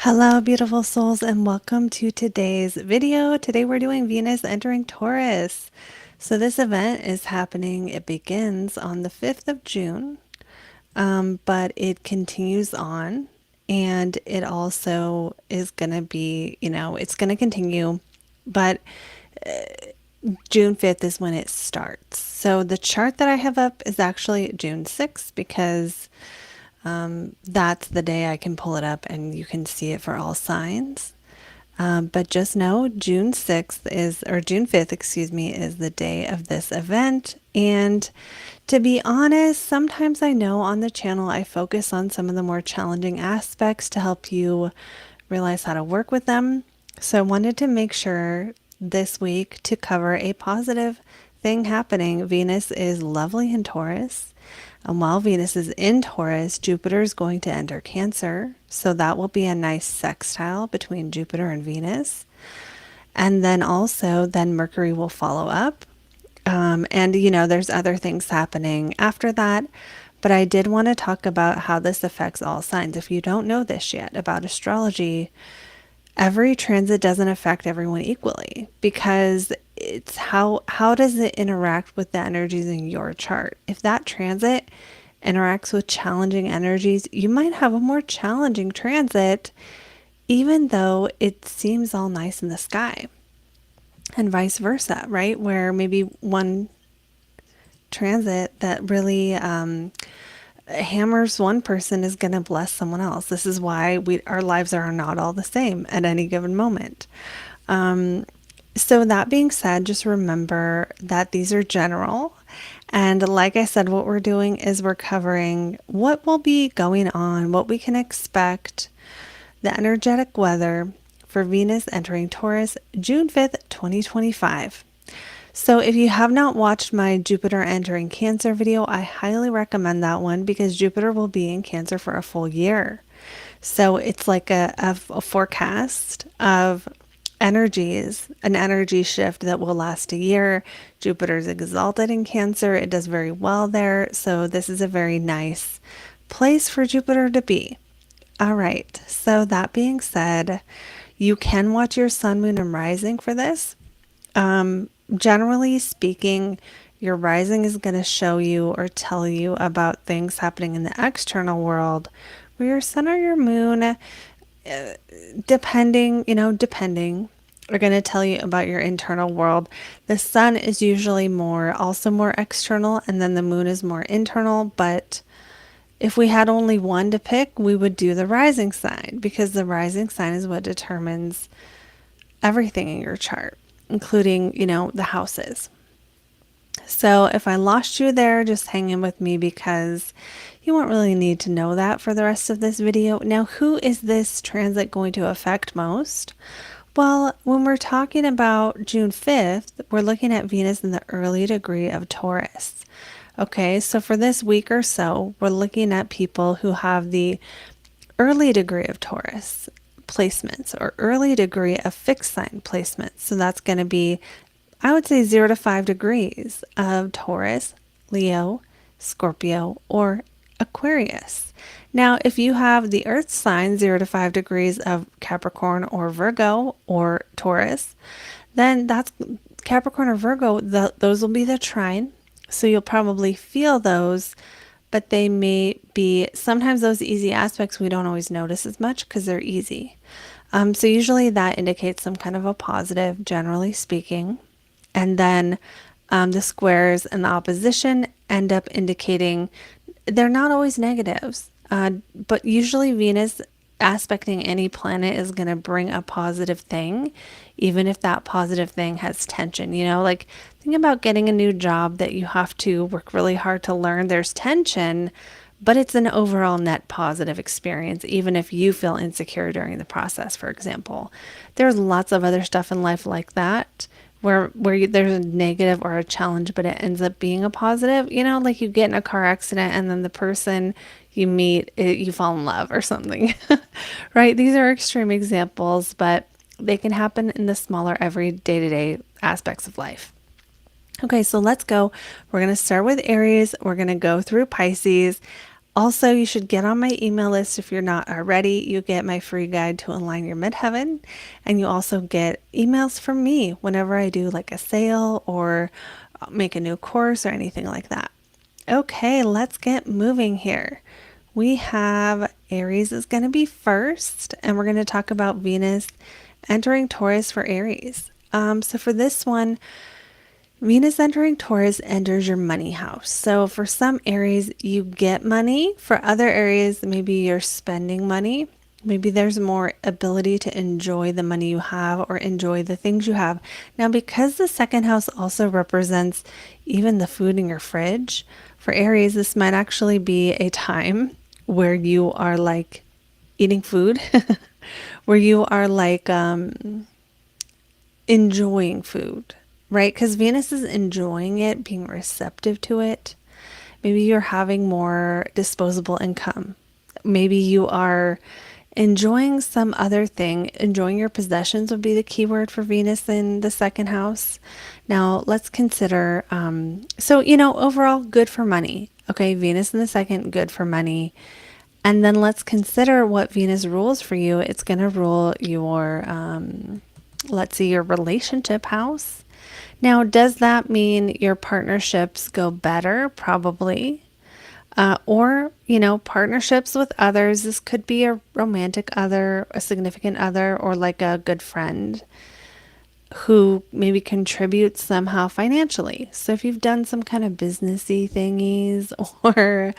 Hello, beautiful souls, and welcome to today's video. Today we're doing Venus entering Taurus. So this event is happening, it begins on the 5th of June, but it continues on, and it also is going to be, it's going to continue, but June 5th is when it starts. So the chart that I have up is actually June 6th because that's the day I can pull it up and you can see it for all signs. But just know June 6th is, or June 5th, excuse me, is the day of this event. And to be honest, sometimes I know on the channel I focus on some of the more challenging aspects to help you realize how to work with them. So I wanted to make sure this week to cover a positive thing happening. Venus is lovely in Taurus. And while Venus is in Taurus, Jupiter is going to enter Cancer. So that will be a nice sextile between Jupiter and Venus. And then also, then Mercury will follow up. There's other things happening after that. But I did want to talk about how this affects all signs. If you don't know this yet about astrology, every transit doesn't affect everyone equally because it's how does it interact with the energies in your chart. If that transit interacts with challenging energies, you might have a more challenging transit even though it seems all nice in the sky, and vice versa, right? Where maybe one transit that really hammers one person is going to bless someone else. This is why our lives are not all the same at any given moment. So that being said, just remember that these are general. And like I said, what we're doing is we're covering what will be going on, what we can expect, the energetic weather for Venus entering Taurus, June 5th, 2025. So if you have not watched my Jupiter entering Cancer video, I highly recommend that one because Jupiter will be in Cancer for a full year. So it's like a forecast of energies, an energy shift that will last a year. Jupiter's exalted in Cancer. It does very well there. So this is a very nice place for Jupiter to be. All right. So that being said, you can watch your sun, moon, and rising for this. Generally speaking, your rising is going to show you or tell you about things happening in the external world, where your sun or your moon, depending, are going to tell you about your internal world. The sun is usually also more external, and then the moon is more internal. But if we had only one to pick, we would do the rising sign because the rising sign is what determines everything in your chart, including, the houses. So if I lost you there, just hang in with me because you won't really need to know that for the rest of this video. Now, who is this transit going to affect most? Well, when we're talking about June 5th, we're looking at Venus in the early degree of Taurus. Okay, so for this week or so, we're looking at people who have the early degree of Taurus placements or early degree of fixed sign placements. So that's going to be, I would say, 0 to 5 degrees of Taurus, Leo, Scorpio, or Aquarius. Now, if you have the earth sign 0 to 5 degrees of Capricorn or Virgo or Taurus, then that's Capricorn or Virgo, those will be the trine. So you'll probably feel those, but they may be, sometimes those easy aspects we don't always notice as much because they're easy. So usually that indicates some kind of a positive, generally speaking. And then the squares and the opposition end up indicating they're not always negatives, but usually Venus aspecting any planet is going to bring a positive thing, even if that positive thing has tension. Like think about getting a new job that you have to work really hard to learn. There's tension, but it's an overall net positive experience, even if you feel insecure during the process, for example. There's lots of other stuff in life like that where there's a negative or a challenge, but it ends up being a positive. Like you get in a car accident and then the person you meet, you fall in love or something, right? These are extreme examples, but they can happen in the smaller every day-to-day aspects of life. Okay, so let's go. We're going to start with Aries. We're going to go through Pisces. Also, you should get on my email list if you're not already. You get my free guide to align your midheaven, and you also get emails from me whenever I do like a sale or make a new course or anything like that. Okay, let's get moving here. We have Aries is going to be first, and we're going to talk about Venus entering Taurus for Aries. So for this one, Venus entering Taurus enters your money house. So for some Aries, you get money. For other areas, maybe you're spending money. Maybe there's more ability to enjoy the money you have or enjoy the things you have. Now, because the second house also represents even the food in your fridge, for Aries, this might actually be a time where you are like eating food, where you are like enjoying food, right? Because Venus is enjoying it, being receptive to it. Maybe you're having more disposable income. Maybe you are enjoying some other thing. Enjoying your possessions would be the key word for Venus in the second house. Now, let's consider overall, good for money. Okay, Venus in the second, good for money. And then let's consider what Venus rules for you. It's going to rule your, let's see, your relationship house. Now, does that mean your partnerships go better? Probably. Partnerships with others. This could be a romantic other, a significant other, or like a good friend who maybe contributes somehow financially. So if you've done some kind of businessy thingies or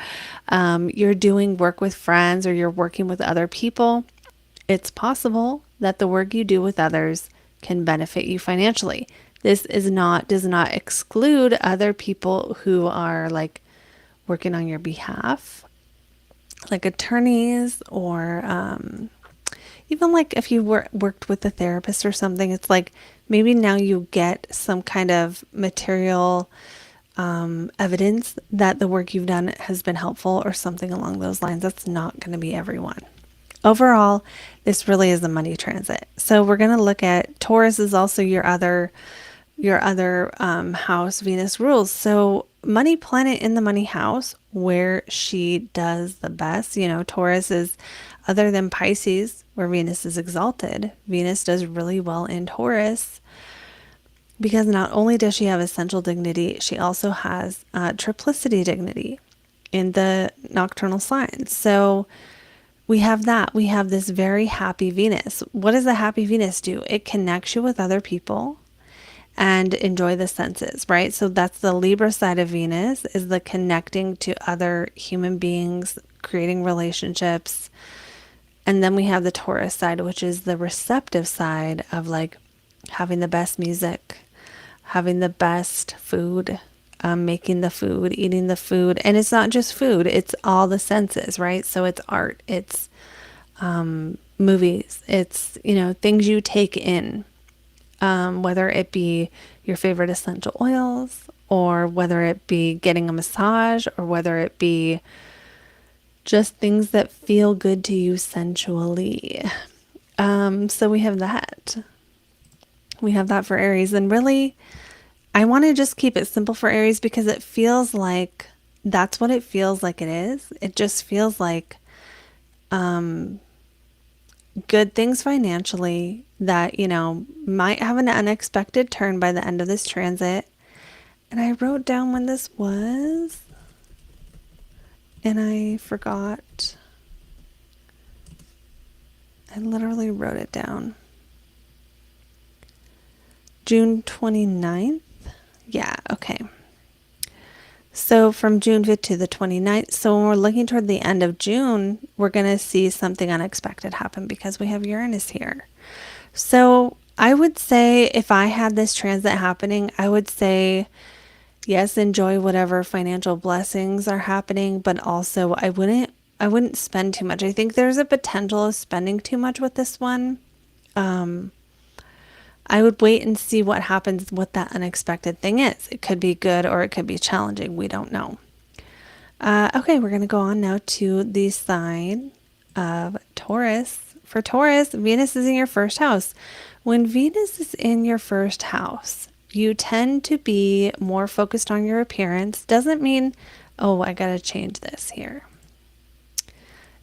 you're doing work with friends or you're working with other people, it's possible that the work you do with others can benefit you financially. This does not exclude other people who are like working on your behalf, like attorneys or even like if you worked with a therapist or something. It's like maybe now you get some kind of material evidence that the work you've done has been helpful or something along those lines. That's not going to be everyone. Overall, this really is a money transit. So we're going to look at Taurus is also your other house Venus rules. So money planet in the money house where she does the best. Taurus is, other than Pisces where Venus is exalted, Venus does really well in Taurus because not only does she have essential dignity, she also has triplicity dignity in the nocturnal signs. So we have that. We have this very happy Venus. What does a happy Venus do? It connects you with other people and enjoy the senses, right? So that's the Libra side of Venus, is the connecting to other human beings, creating relationships. And then we have the Taurus side, which is the receptive side of like having the best music, having the best food, making the food, eating the food. And it's not just food, it's all the senses, right? So it's art, it's movies, it's, things you take in. Whether it be your favorite essential oils, or whether it be getting a massage, or whether it be just things that feel good to you sensually. So we have that. We have that for Aries. And really, I want to just keep it simple for Aries because it feels like that's what it feels like it is. It just feels like good things financially that, might have an unexpected turn by the end of this transit. And I wrote down when this was, and I forgot. I literally wrote it down. June 29th? Yeah, okay. So from June 5th to the 29th. So when we're looking toward the end of June, we're going to see something unexpected happen because we have Uranus here. So I would say if I had this transit happening, I would say, yes, enjoy whatever financial blessings are happening, but also I wouldn't spend too much. I think there's a potential of spending too much with this one. I would wait and see what happens, what that unexpected thing is. It could be good or it could be challenging. We don't know. Okay, we're going to go on now to the sign of Taurus. For Taurus, Venus is in your first house. When Venus is in your first house, you tend to be more focused on your appearance. Doesn't mean, oh, I got to change this here.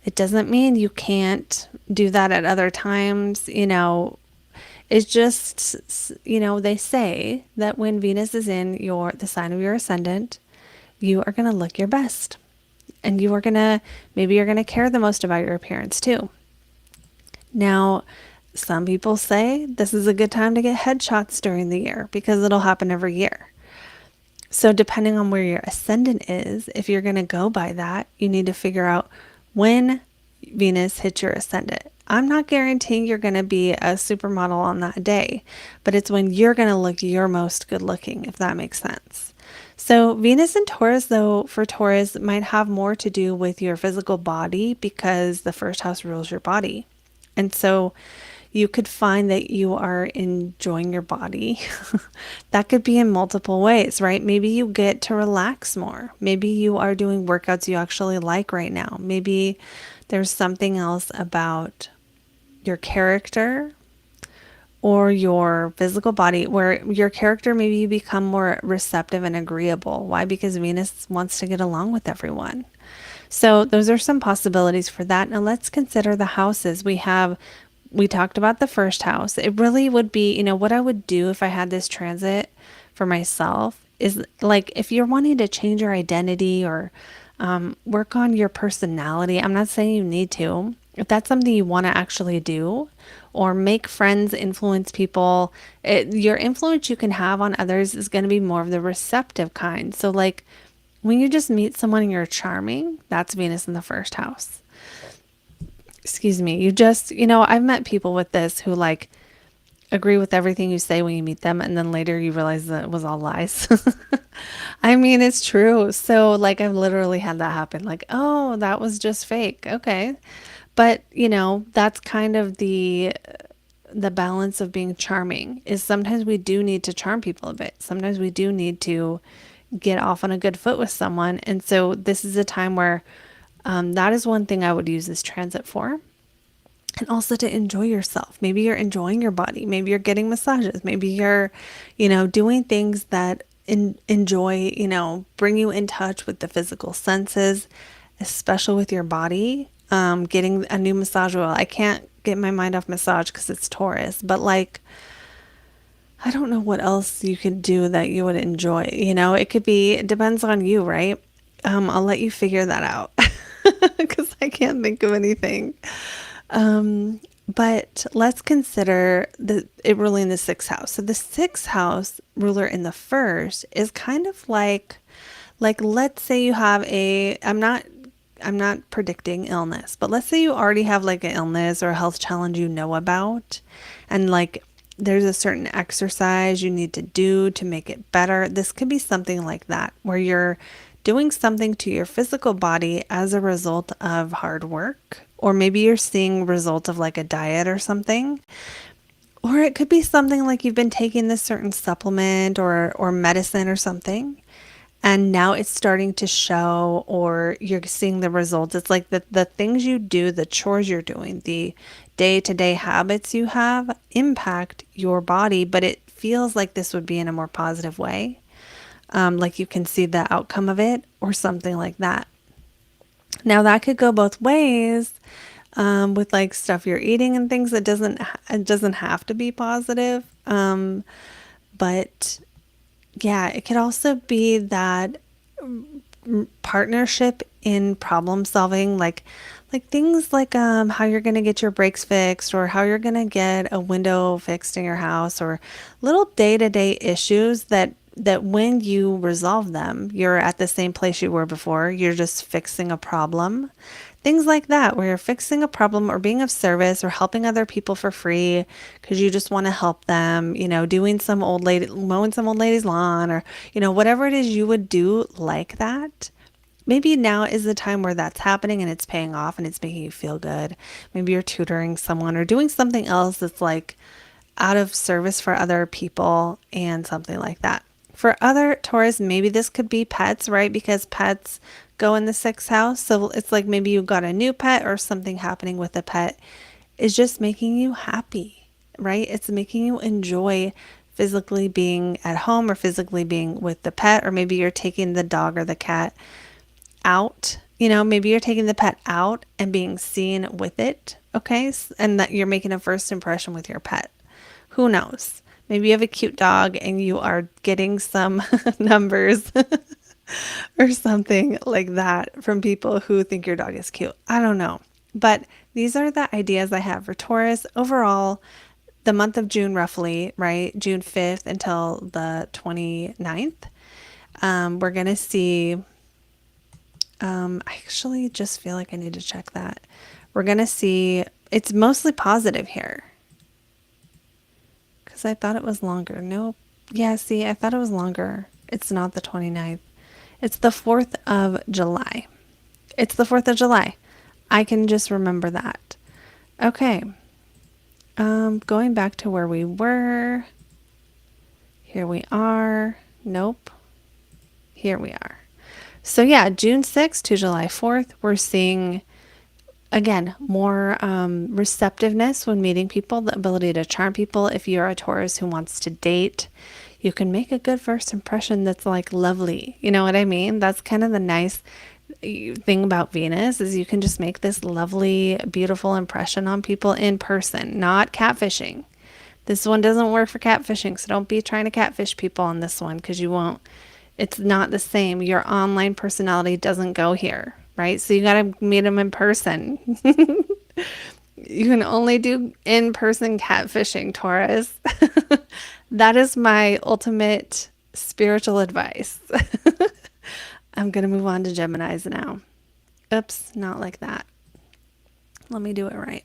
It doesn't mean you can't do that at other times. It's just, they say that when Venus is in the sign of your ascendant, you are going to look your best. And maybe you're going to care the most about your appearance too. Now, some people say this is a good time to get headshots during the year because it'll happen every year. So depending on where your ascendant is, if you're going to go by that, you need to figure out when Venus hits your ascendant. I'm not guaranteeing you're going to be a supermodel on that day, but it's when you're going to look your most good looking, if that makes sense. So Venus in Taurus, though, for Taurus might have more to do with your physical body because the first house rules your body. And so you could find that you are enjoying your body. That could be in multiple ways, right? Maybe you get to relax more. Maybe you are doing workouts you actually like right now. Maybe there's something else about your character or your physical body where your character, maybe you become more receptive and agreeable. Why? Because Venus wants to get along with everyone. So those are some possibilities for that. Now let's consider the houses. We talked about the first house. It really would be, what I would do if I had this transit for myself is like if you're wanting to change your identity or work on your personality. I'm not saying you need to. If that's something you want to actually do, or make friends, influence people, your influence you can have on others is going to be more of the receptive kind. So like when you just meet someone and you're charming, that's Venus in the first house. Excuse me. I've met people with this who like agree with everything you say when you meet them, and then later you realize that it was all lies. I mean, it's true. So like I've literally had that happen. Like, oh, that was just fake. Okay. But, that's kind of the balance of being charming is sometimes we do need to charm people a bit. Sometimes we do need to get off on a good foot with someone. And so this is a time where that is one thing I would use this transit for. And also to enjoy yourself. Maybe you're enjoying your body. Maybe you're getting massages. Maybe you're, doing things that enjoy, bring you in touch with the physical senses, especially with your body. Getting a new massage oil. I can't get my mind off massage because it's Taurus, but like, I don't know what else you could do that you would enjoy. It depends on you, right? I'll let you figure that out because I can't think of anything. But let's consider it ruling the sixth house. So the sixth house ruler in the first is kind of like let's say you have I'm not predicting illness, but let's say you already have like an illness or a health challenge about, and like there's a certain exercise you need to do to make it better. This could be something like that, where you're doing something to your physical body as a result of hard work, or maybe you're seeing result of like a diet or something. Or it could be something like you've been taking this certain supplement or medicine or something, and now it's starting to show, or you're seeing the results. It's like the things you do, the chores you're doing, the day-to-day habits you have impact your body, but it feels like this would be in a more positive way. Like you can see the outcome of it or something like that. Now that could go both ways with like stuff you're eating and things. It doesn't have to be positive. But yeah, it could also be that partnership in problem solving, like things like how you're going to get your brakes fixed, or how you're going to get a window fixed in your house, or little day-to-day issues that when you resolve them, you're at the same place you were before. You're just fixing a problem. Things like that, where you're fixing a problem or being of service or helping other people for free because you just want to help them, mowing some old lady's lawn, or, whatever it is you would do like that. Maybe now is the time where that's happening and it's paying off and it's making you feel good. Maybe you're tutoring someone or doing something else that's like out of service for other people and something like that. For other Taurus, maybe this could be pets, right? Because pets go in the sixth house. So it's like maybe you got a new pet or something happening with a pet is just making you happy, right? It's making you enjoy physically being at home or physically being with the pet, or maybe you're taking the dog or the cat out, You know, maybe you're taking the pet out and being seen with it, okay? And that you're making a first impression with your pet. Who knows? Maybe you have a cute dog and you are getting some numbers or something like that from people who think your dog is cute. I don't know. But these are the ideas I have for Taurus. Overall, the month of June, roughly, right? June 5th until the 29th. We're going to see, I actually just feel like I need to check that. We're going to see, it's mostly positive here. Because I thought it was longer. Nope. Yeah, see, I thought it was longer. It's not the 29th. It's the 4th of July. It's the 4th of July. I can just remember that. Okay. Going back to where we were. Here we are. Nope. Here we are. So yeah, June 6th to July 4th, we're seeing, again, more receptiveness when meeting people, the ability to charm people. If you're a Taurus who wants to date, you can make a good first impression that's like lovely. You know what I mean? That's kind of the nice thing about Venus, is you can just make this lovely, beautiful impression on people in person, not catfishing. This one doesn't work for catfishing, so don't be trying to catfish people on this one, because you won't. It's not the same. Your online personality doesn't go here, right? So you got to meet them in person. You can only do in-person catfishing, Taurus. That is my ultimate spiritual advice. I'm going to move on to Geminis now. Oops, not like that. Let me do it right.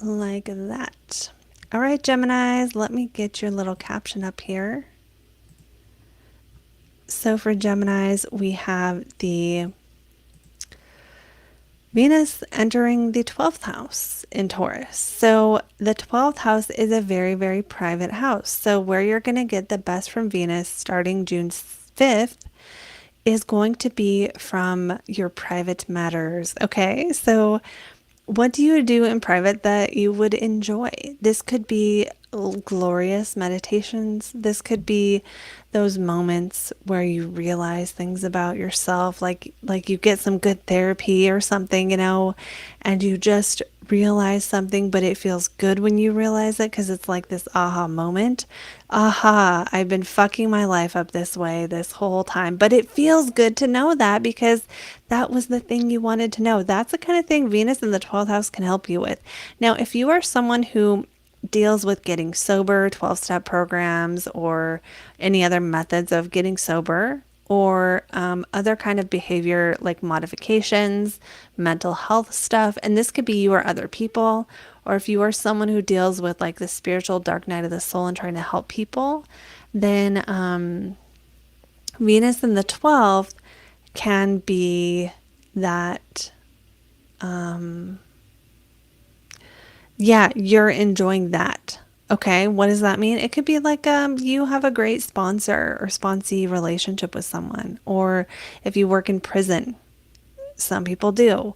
Like that. All right, Geminis, let me get your little caption up here. So for Geminis, we have the Venus entering the 12th house in Taurus. So the 12th house is a very, very private house. So where you're going to get the best from Venus starting June 5th is going to be from your private matters. Okay, so what do you do in private that you would enjoy? This could be glorious meditations. This could be those moments where you realize things about yourself, like you get some good therapy or something, you know, and you just realize something, but it feels good when you realize it, because it's like this aha moment. Aha, I've been fucking my life up this way this whole time, but it feels good to know that, because that was the thing you wanted to know. That's the kind of thing Venus in the 12th house can help you with. Now, if you are someone who deals with getting sober, 12-step programs, or any other methods of getting sober, or other kind of behavior like modifications, mental health stuff, and this could be you or other people, or if you are someone who deals with like the spiritual dark night of the soul and trying to help people, then Venus in the 12th can be that yeah, you're enjoying that. Okay, what does that mean? It could be like you have a great sponsor or sponsee relationship with someone, or if you work in prison, some people do,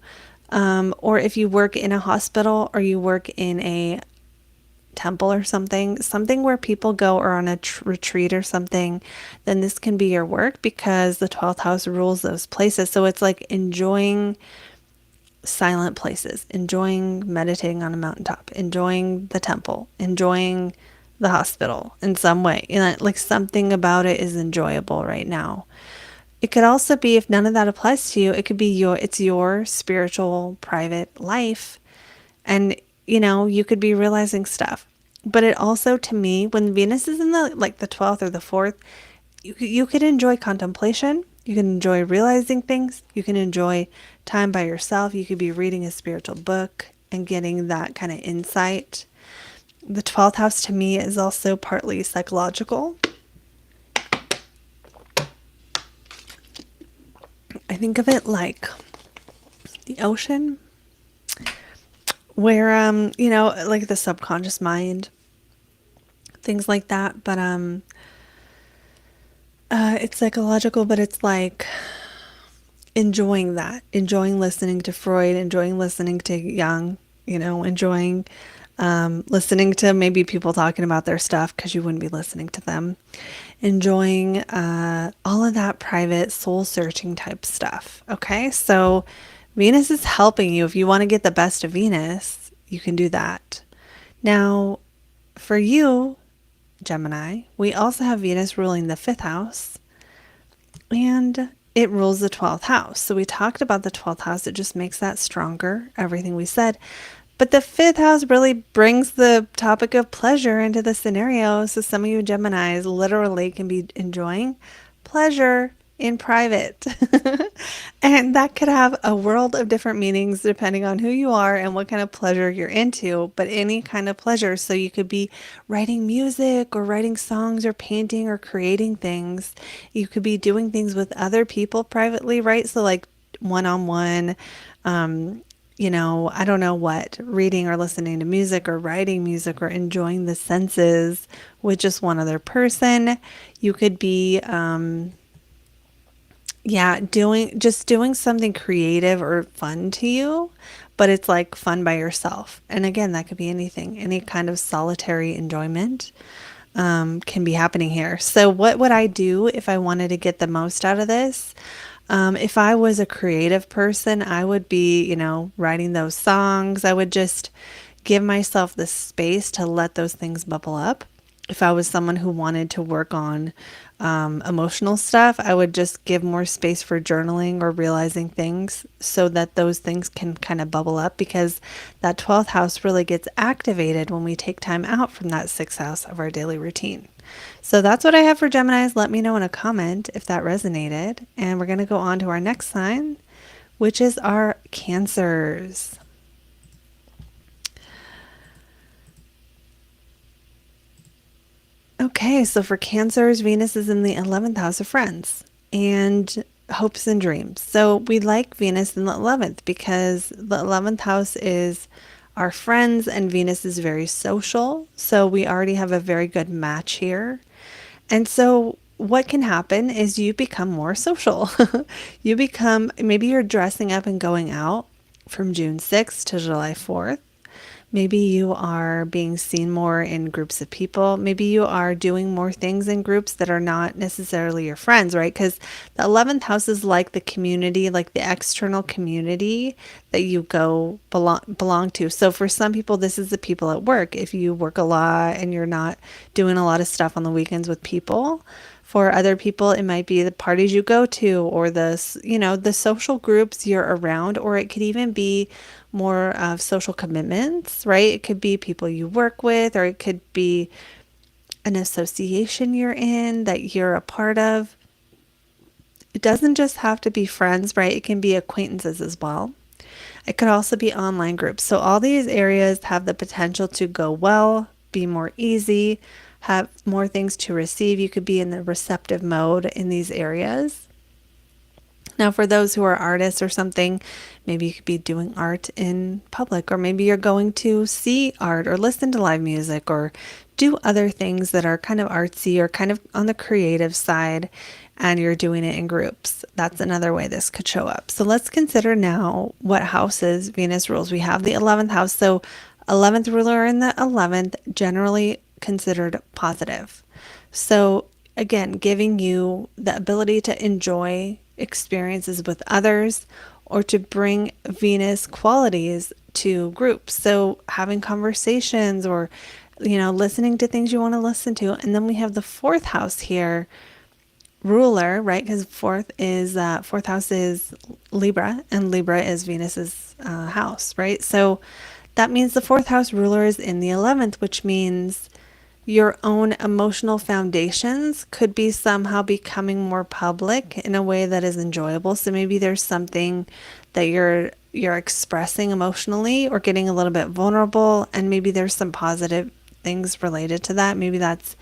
or if you work in a hospital or you work in a temple or something where people go, or on a retreat or something, then this can be your work, because the 12th house rules those places. So it's like enjoying silent places, enjoying meditating on a mountaintop, enjoying the temple, enjoying the hospital in some way. You know, like something about it is enjoyable right now. It could also be, if none of that applies to you, it could be it's your spiritual private life, and you know, you could be realizing stuff. But it also, to me, when Venus is in the 12th or the 4th, you could enjoy contemplation. You can enjoy realizing things. You can enjoy time by yourself. You could be reading a spiritual book and getting that kind of insight. The 12th house to me is also partly psychological. I think of it like the ocean, where you know, like the subconscious mind, things like that. But it's psychological, but it's like enjoying that, enjoying listening to Freud, enjoying listening to Jung, you know, enjoying listening to maybe people talking about their stuff, because you wouldn't be listening to them. enjoying all of that private soul searching type stuff. Okay, so Venus is helping you. If you want to get the best of Venus, you can do that. Now, for you, Gemini, we also have Venus ruling the fifth house, and it rules the 12th house. So we talked about the 12th house. It just makes that stronger, everything we said. But the fifth house really brings the topic of pleasure into the scenario. So some of you Geminis literally can be enjoying pleasure in private. And that could have a world of different meanings depending on who you are and what kind of pleasure you're into, but any kind of pleasure. So you could be writing music or writing songs or painting or creating things. You could be doing things with other people privately, right? So like one-on-one, I don't know what, reading or listening to music or writing music or enjoying the senses with just one other person. You could be, doing something creative or fun to you, but it's like fun by yourself. And again, that could be anything, any kind of solitary enjoyment can be happening here. So what would I do if I wanted to get the most out of this? If I was a creative person, I would be, writing those songs. I would just give myself the space to let those things bubble up. If I was someone who wanted to work on emotional stuff, I would just give more space for journaling or realizing things so that those things can kind of bubble up, because that 12th house really gets activated when we take time out from that 6th house of our daily routine. So that's what I have for Geminis. Let me know in a comment if that resonated. And we're going to go on to our next sign, which is our Cancers. Okay, so for Cancers, Venus is in the 11th house of friends and hopes and dreams. So we like Venus in the 11th because the 11th house is our friends and Venus is very social. So we already have a very good match here. And so what can happen is you become more social. Maybe you're dressing up and going out from June 6th to July 4th. Maybe you are being seen more in groups of people. Maybe you are doing more things in groups that are not necessarily your friends, right? Because the 11th house is like the community, like the external community that you go belong to. So for some people, this is the people at work. If you work a lot and you're not doing a lot of stuff on the weekends with people. For other people, it might be the parties you go to or the social groups you're around, or it could even be more of social commitments, right? It could be people you work with, or it could be an association you're in that you're a part of. It doesn't just have to be friends, right? It can be acquaintances as well. It could also be online groups. So all these areas have the potential to go well, be more easy, have more things to receive. You could be in the receptive mode in these areas. Now, for those who are artists or something, maybe you could be doing art in public, or maybe you're going to see art or listen to live music or do other things that are kind of artsy or kind of on the creative side, and you're doing it in groups. That's another way this could show up. So let's consider now what houses Venus rules. We have the 11th house. So 11th ruler in the 11th, generally considered positive. So again, giving you the ability to enjoy experiences with others or to bring Venus qualities to groups. So having conversations or, listening to things you want to listen to. And then we have the 4th house here, ruler, right? Because fourth house is Libra, and Libra is Venus's house, right? So that means the 4th house ruler is in the 11th, which means your own emotional foundations could be somehow becoming more public in a way that is enjoyable. So maybe there's something that you're expressing emotionally or getting a little bit vulnerable, and maybe there's some positive things related to that. Maybe that's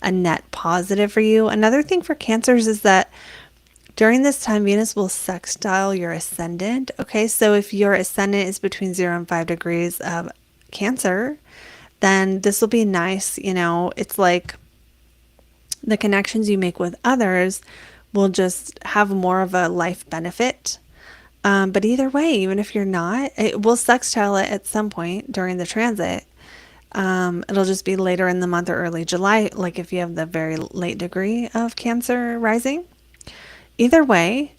a net positive for you. Another thing for Cancers is that during this time, Venus will sextile your ascendant. Okay, so if your ascendant is between 0 and 5 degrees of Cancer, then this will be nice. It's like the connections you make with others will just have more of a life benefit. But either way, even if you're not, it will sextile it at some point during the transit. It'll just be later in the month or early July, like if you have the very late degree of Cancer rising. Either way,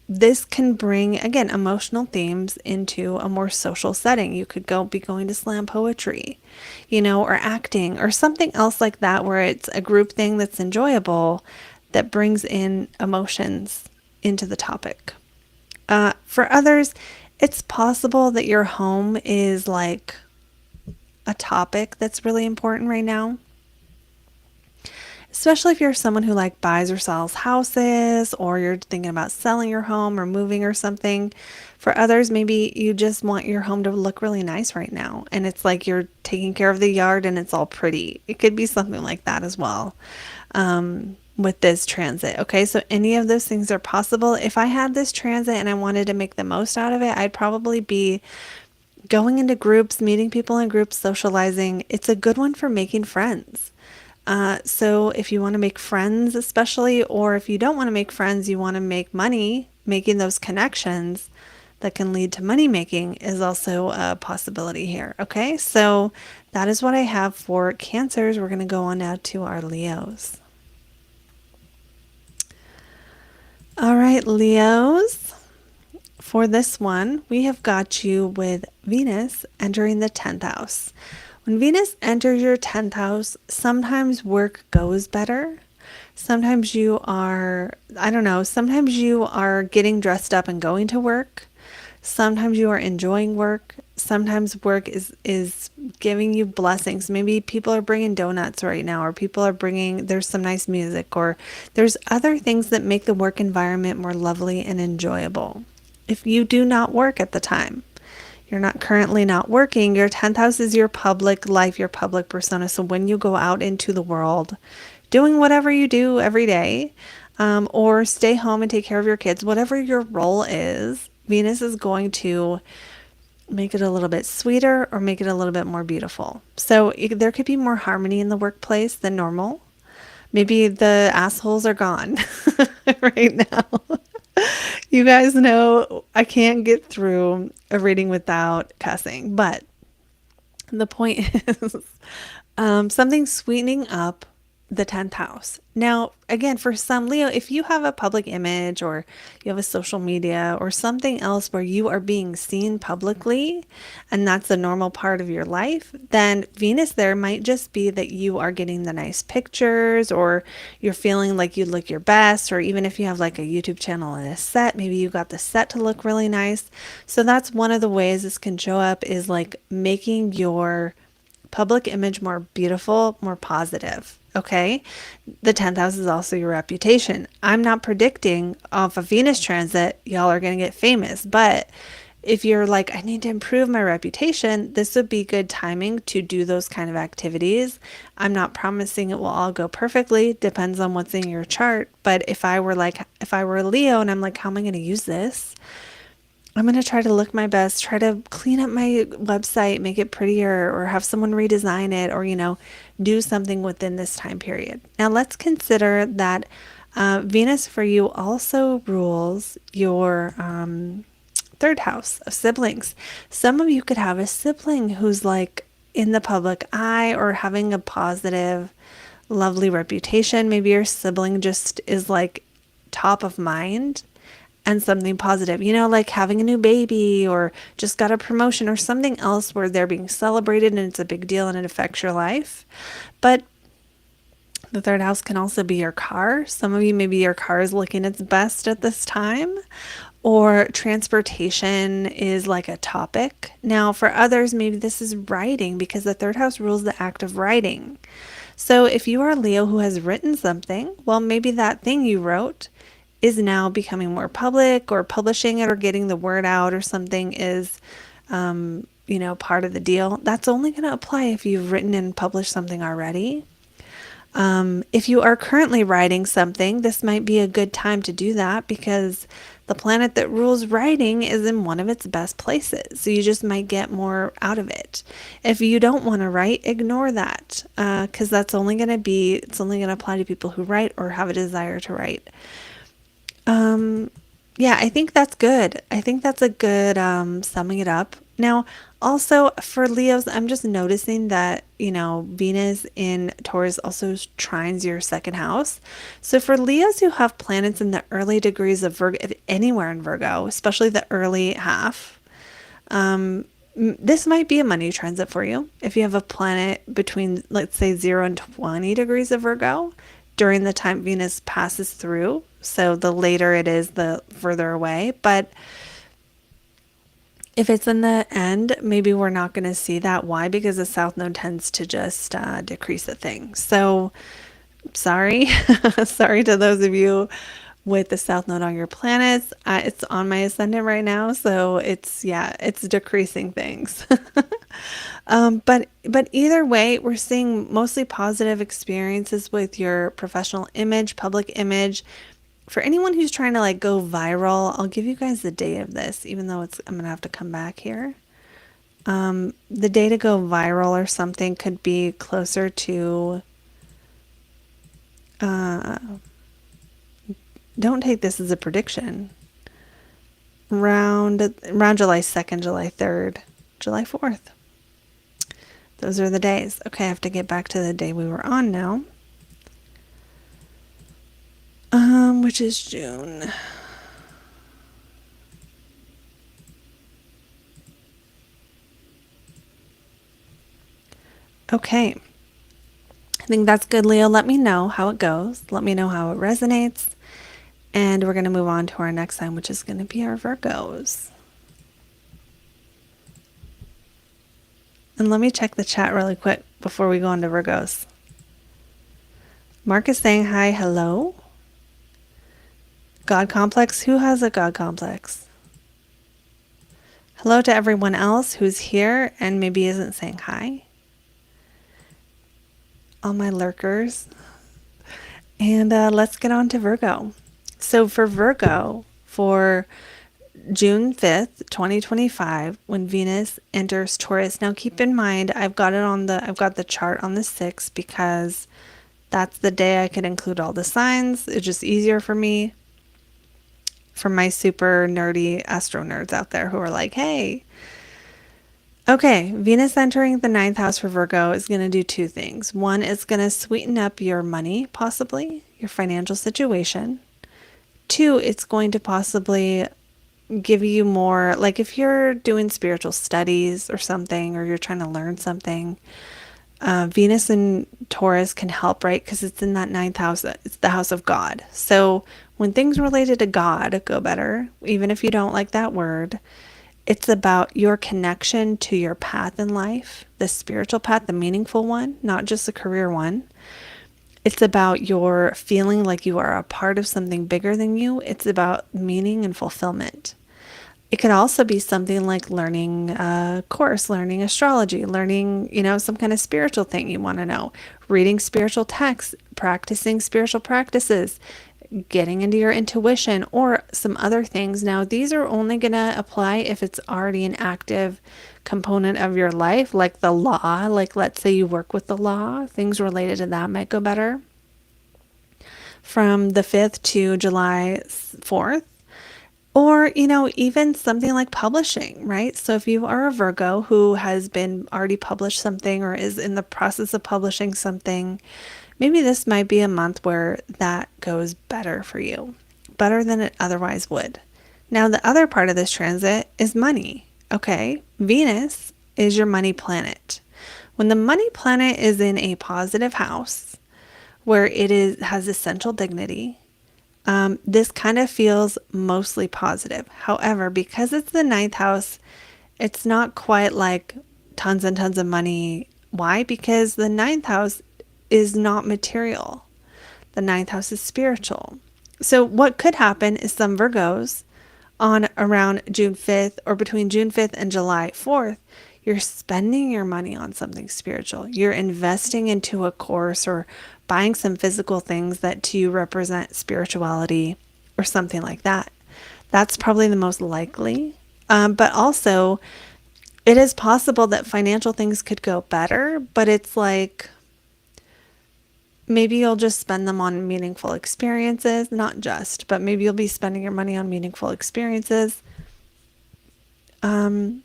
this can bring, again, emotional themes into a more social setting. You could be going to slam poetry, or acting or something else like that, where it's a group thing that's enjoyable that brings in emotions into the topic. For others, it's possible that your home is like a topic that's really important right now. Especially if you're someone who like buys or sells houses, or you're thinking about selling your home or moving or something. For others, maybe you just want your home to look really nice right now, and it's like you're taking care of the yard and it's all pretty. It could be something like that as well, with this transit. Okay, so any of those things are possible. If I had this transit and I wanted to make the most out of it, I'd probably be going into groups, meeting people in groups, socializing. It's a good one for making friends. So if you want to make friends, especially, or if you don't want to make friends, you want to make money, making those connections that can lead to money making is also a possibility here. Okay, so that is what I have for Cancers. We're going to go on now to our Leos. All right, Leos. For this one, we have got you with Venus entering the 10th house. When Venus enters your 10th house, sometimes work goes better. Sometimes you are, sometimes you are getting dressed up and going to work. Sometimes you are enjoying work. Sometimes work is giving you blessings. Maybe people are bringing donuts right now, or people are there's some nice music, or there's other things that make the work environment more lovely and enjoyable. If you do not work at the time, you're currently not working, your 10th house is your public life, your public persona. So when you go out into the world, doing whatever you do every day, or stay home and take care of your kids, whatever your role is, Venus is going to make it a little bit sweeter or make it a little bit more beautiful. So there could be more harmony in the workplace than normal. Maybe the assholes are gone right now. You guys know I can't get through a reading without cussing, but the point is something sweetening up the 10th house. Now, again, for some Leo, if you have a public image, or you have a social media or something else where you are being seen publicly, and that's the normal part of your life, then Venus there might just be that you are getting the nice pictures, or you're feeling like you look your best, or even if you have like a YouTube channel and a set, maybe you got the set to look really nice. So that's one of the ways this can show up, is like making your public image more beautiful, more positive. Okay, the 10th house is also your reputation. I'm not predicting off a Venus transit y'all are going to get famous, but if you're like, I need to improve my reputation, this would be good timing to do those kind of activities. I'm not promising it will all go perfectly, depends on what's in your chart. But if I were a Leo and I'm like, how am I going to use this? I'm going to try to look my best, try to clean up my website, make it prettier, or have someone redesign it, or, do something within this time period. Now let's consider that Venus for you also rules your third house of siblings. Some of you could have a sibling who's like in the public eye, or having a positive, lovely reputation. Maybe your sibling just is like top of mind and something positive, like having a new baby, or just got a promotion, or something else where they're being celebrated and it's a big deal and it affects your life. But the third house can also be your car. Some of you, maybe your car is looking its best at this time, or transportation is like a topic. Now for others, maybe this is writing, because the third house rules the act of writing. So if you are a Leo who has written something, well, maybe that thing you wrote is now becoming more public, or publishing it or getting the word out or something is, part of the deal. That's only going to apply if you've written and published something already. If you are currently writing something, this might be a good time to do that, because the planet that rules writing is in one of its best places. So you just might get more out of it. If you don't want to write, ignore that, because it's only going to apply to people who write or have a desire to write. Yeah, I think that's good. I think that's a good summing it up. Now, also for Leos, I'm just noticing that, Venus in Taurus also trines your second house. So for Leos who have planets in the early degrees of Virgo, if anywhere in Virgo, especially the early half, this might be a money transit for you. If you have a planet between, let's say, 0 and 20 degrees of Virgo during the time Venus passes through. So the later it is, the further away. But if it's in the end, maybe we're not going to see that. Why? Because the South Node tends to just decrease the thing. So sorry. Sorry to those of you with the South Node on your planets. It's on my ascendant right now, so it's decreasing things. But either way, we're seeing mostly positive experiences with your professional image, public image. For anyone who's trying to like go viral, I'll give you guys the date of this, even though I'm gonna have to come back here. The day to go viral or something could be closer to. Uh, don't take this as a prediction. Around July 2nd, July 3rd, July 4th. Those are the days. Okay, I have to get back to the day we were on now. Which is June. Okay. I think that's good, Leo. Let me know how it goes. Let me know how it resonates. And we're going to move on to our next sign, which is going to be our Virgos. And let me check the chat really quick before we go on to Virgos. Mark is saying hi, hello. God complex. Who has a God complex? Hello to everyone else who's here and maybe isn't saying hi. All my lurkers. And let's get on to Virgo. So for Virgo, for June 5th, 2025, when Venus enters Taurus. Now keep in mind, I've got the chart on the 6th because that's the day I could include all the signs. It's just easier for me, for my super nerdy astro nerds out there who are like, hey. Okay, Venus entering the 9th house for Virgo is going to do two things. One, it's going to sweeten up your money, possibly, your financial situation. Two, it's going to possibly give you more, like if you're doing spiritual studies or something, or you're trying to learn something, Venus and Taurus can help, right? Because it's in that 9th house. It's the house of God. So when things related to God go better, even if you don't like that word, it's about your connection to your path in life, the spiritual path, the meaningful one, not just the career one. It's about your feeling like you are a part of something bigger than you. It's about meaning and fulfillment. It could also be something like learning a course, learning astrology, learning, some kind of spiritual thing you want to know, reading spiritual texts, practicing spiritual practices, getting into your intuition, or some other things. Now, these are only going to apply if it's already an active component of your life, like the law. Like, let's say you work with the law, things related to that might go better. From the 5th to July 4th. Or, even something like publishing, right? So if you are a Virgo who has been already published something or is in the process of publishing something, maybe this might be a month where that goes better for you, better than it otherwise would. Now, the other part of this transit is money, okay? Venus is your money planet. When the money planet is in a positive house where has essential dignity, this kind of feels mostly positive. However, because it's the 9th house, it's not quite like tons and tons of money. Why? Because the 9th house is not material. The 9th house is spiritual. So what could happen is some Virgos on around June 5th or between June 5th and July 4th, you're spending your money on something spiritual. You're investing into a course or buying some physical things that to you represent spirituality or something like that. That's probably the most likely. But also, it is possible that financial things could go better, but it's like maybe you'll just spend them on meaningful experiences, not just, but maybe you'll be spending your money on meaningful experiences. But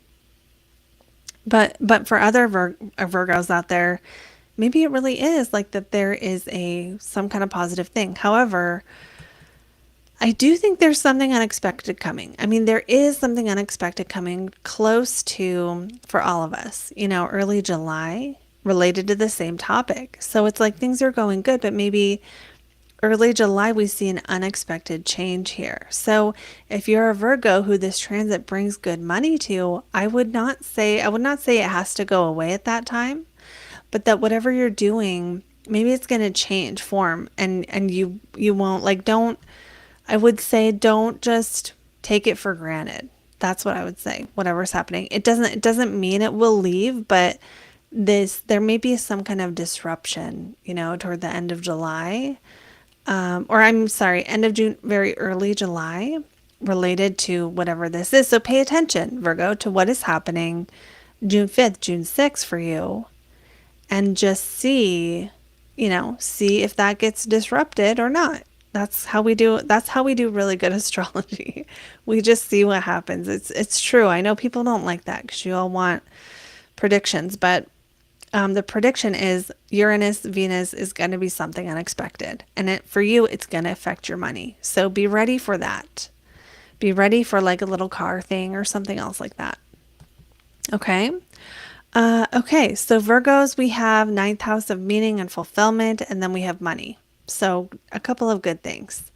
for other Virgos out there, maybe it really is like that there is some kind of positive thing. However, I do think there's something unexpected coming. I mean, there is something unexpected coming close to, for all of us, early July, related to the same topic. So it's like things are going good, but maybe early July we see an unexpected change here. So if you're a Virgo who this transit brings good money to, I would not say it has to go away at that time, but that whatever you're doing, maybe it's going to change form, and you won't, like, don't, I would say don't just take it for granted. That's what I would say. Whatever's happening, it doesn't mean it will leave, but there may be some kind of disruption, toward the end of July, or I'm sorry, end of June, very early July, related to whatever this is. So pay attention, Virgo, to what is happening June 5th, June 6th for you, and just see if that gets disrupted or not. That's how we do really good astrology. We just see what happens. It's true. I know people don't like that because you all want predictions, but the prediction is Uranus, Venus is going to be something unexpected. And for you, it's going to affect your money. So be ready for that. Be ready for like a little car thing or something else like that. Okay. Okay. So Virgos, we have ninth house of meaning and fulfillment, and then we have money. So a couple of good things.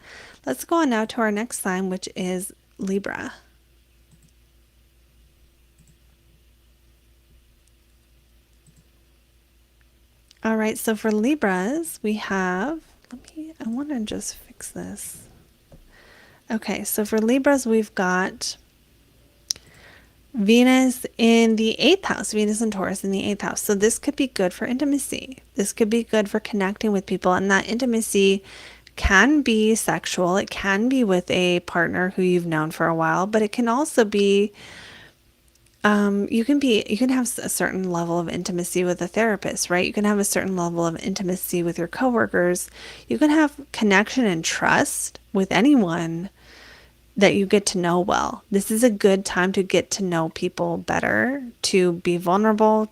Let's go on now to our next sign, which is Libra. All right, so for Libras, we have, I want to just fix this. Okay, so for Libras, we've got Venus in the 8th house, Venus and Taurus in the 8th house. So this could be good for intimacy. This could be good for connecting with people, and that intimacy can be sexual. It can be with a partner who you've known for a while, but it can also be you can have a certain level of intimacy with a therapist, right? You can have a certain level of intimacy with your coworkers. You can have connection and trust with anyone that you get to know well. This is a good time to get to know people better, to be vulnerable,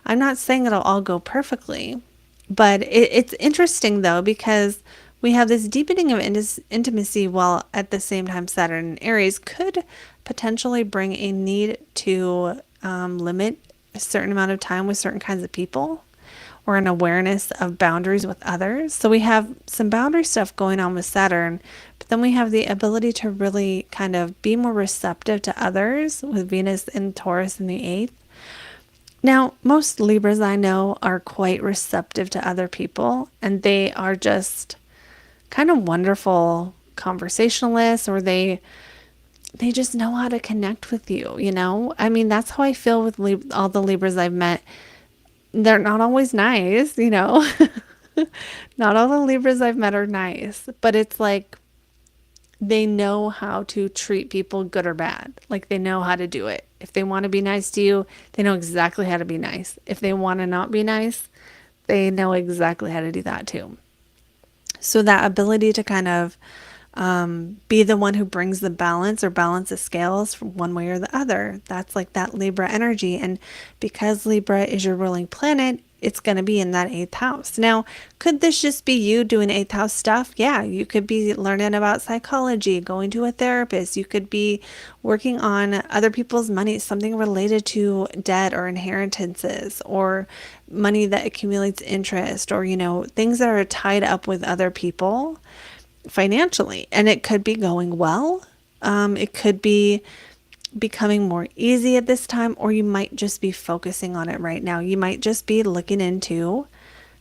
I'm not saying it'll all go perfectly, but it's interesting though, because we have this deepening of intimacy while at the same time Saturn and Aries could potentially bring a need to limit a certain amount of time with certain kinds of people, or an awareness of boundaries with others. So we have some boundary stuff going on with Saturn, but then we have the ability to really kind of be more receptive to others with Venus and Taurus in the 8th. Now, most Libras I know are quite receptive to other people, and they are just kind of wonderful conversationalists, or they just know how to connect with you, I mean, that's how I feel with all the Libras I've met. They're not always nice, Not all the Libras I've met are nice, but it's like they know how to treat people, good or bad. Like they know how to do it. If they want to be nice to you, they know exactly how to be nice. If they want to not be nice, they know exactly how to do that too. So that ability to kind of be the one who brings the balance or balance the scales from one way or the other. That's like that Libra energy. And because Libra is your ruling planet, it's going to be in that 8th house. Now, could this just be you doing 8th house stuff? Yeah, you could be learning about psychology, going to a therapist. You could be working on other people's money, something related to debt or inheritances, or money that accumulates interest, or, things that are tied up with other people financially. And it could be going well. It could be becoming more easy at this time, or you might just be focusing on it right now. You might just be looking into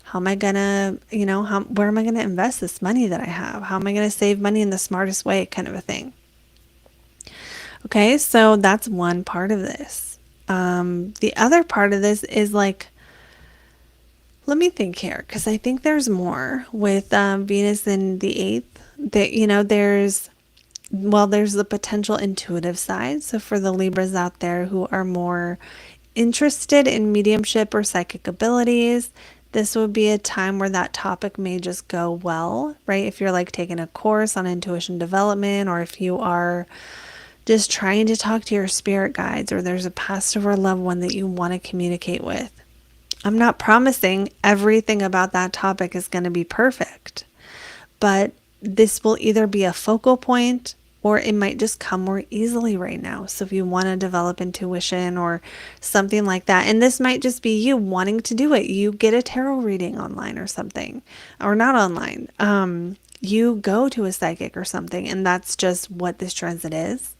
how am I gonna, where am I gonna invest this money that I have? How am I gonna save money in the smartest way, kind of a thing. Okay, so that's one part of this. The other part of this is like, let me think here, because I think there's more with Venus in the 8th. That there's the potential intuitive side. So for the Libras out there who are more interested in mediumship or psychic abilities, this would be a time where that topic may just go well, right? If you're like taking a course on intuition development, or if you are just trying to talk to your spirit guides, or there's a past or loved one that you want to communicate with. I'm not promising everything about that topic is going to be perfect, but this will either be a focal point or it might just come more easily right now. So if you want to develop intuition or something like that, and this might just be you wanting to do it, you get a tarot reading online or something, or not online. You go to a psychic or something, and that's just what this transit is.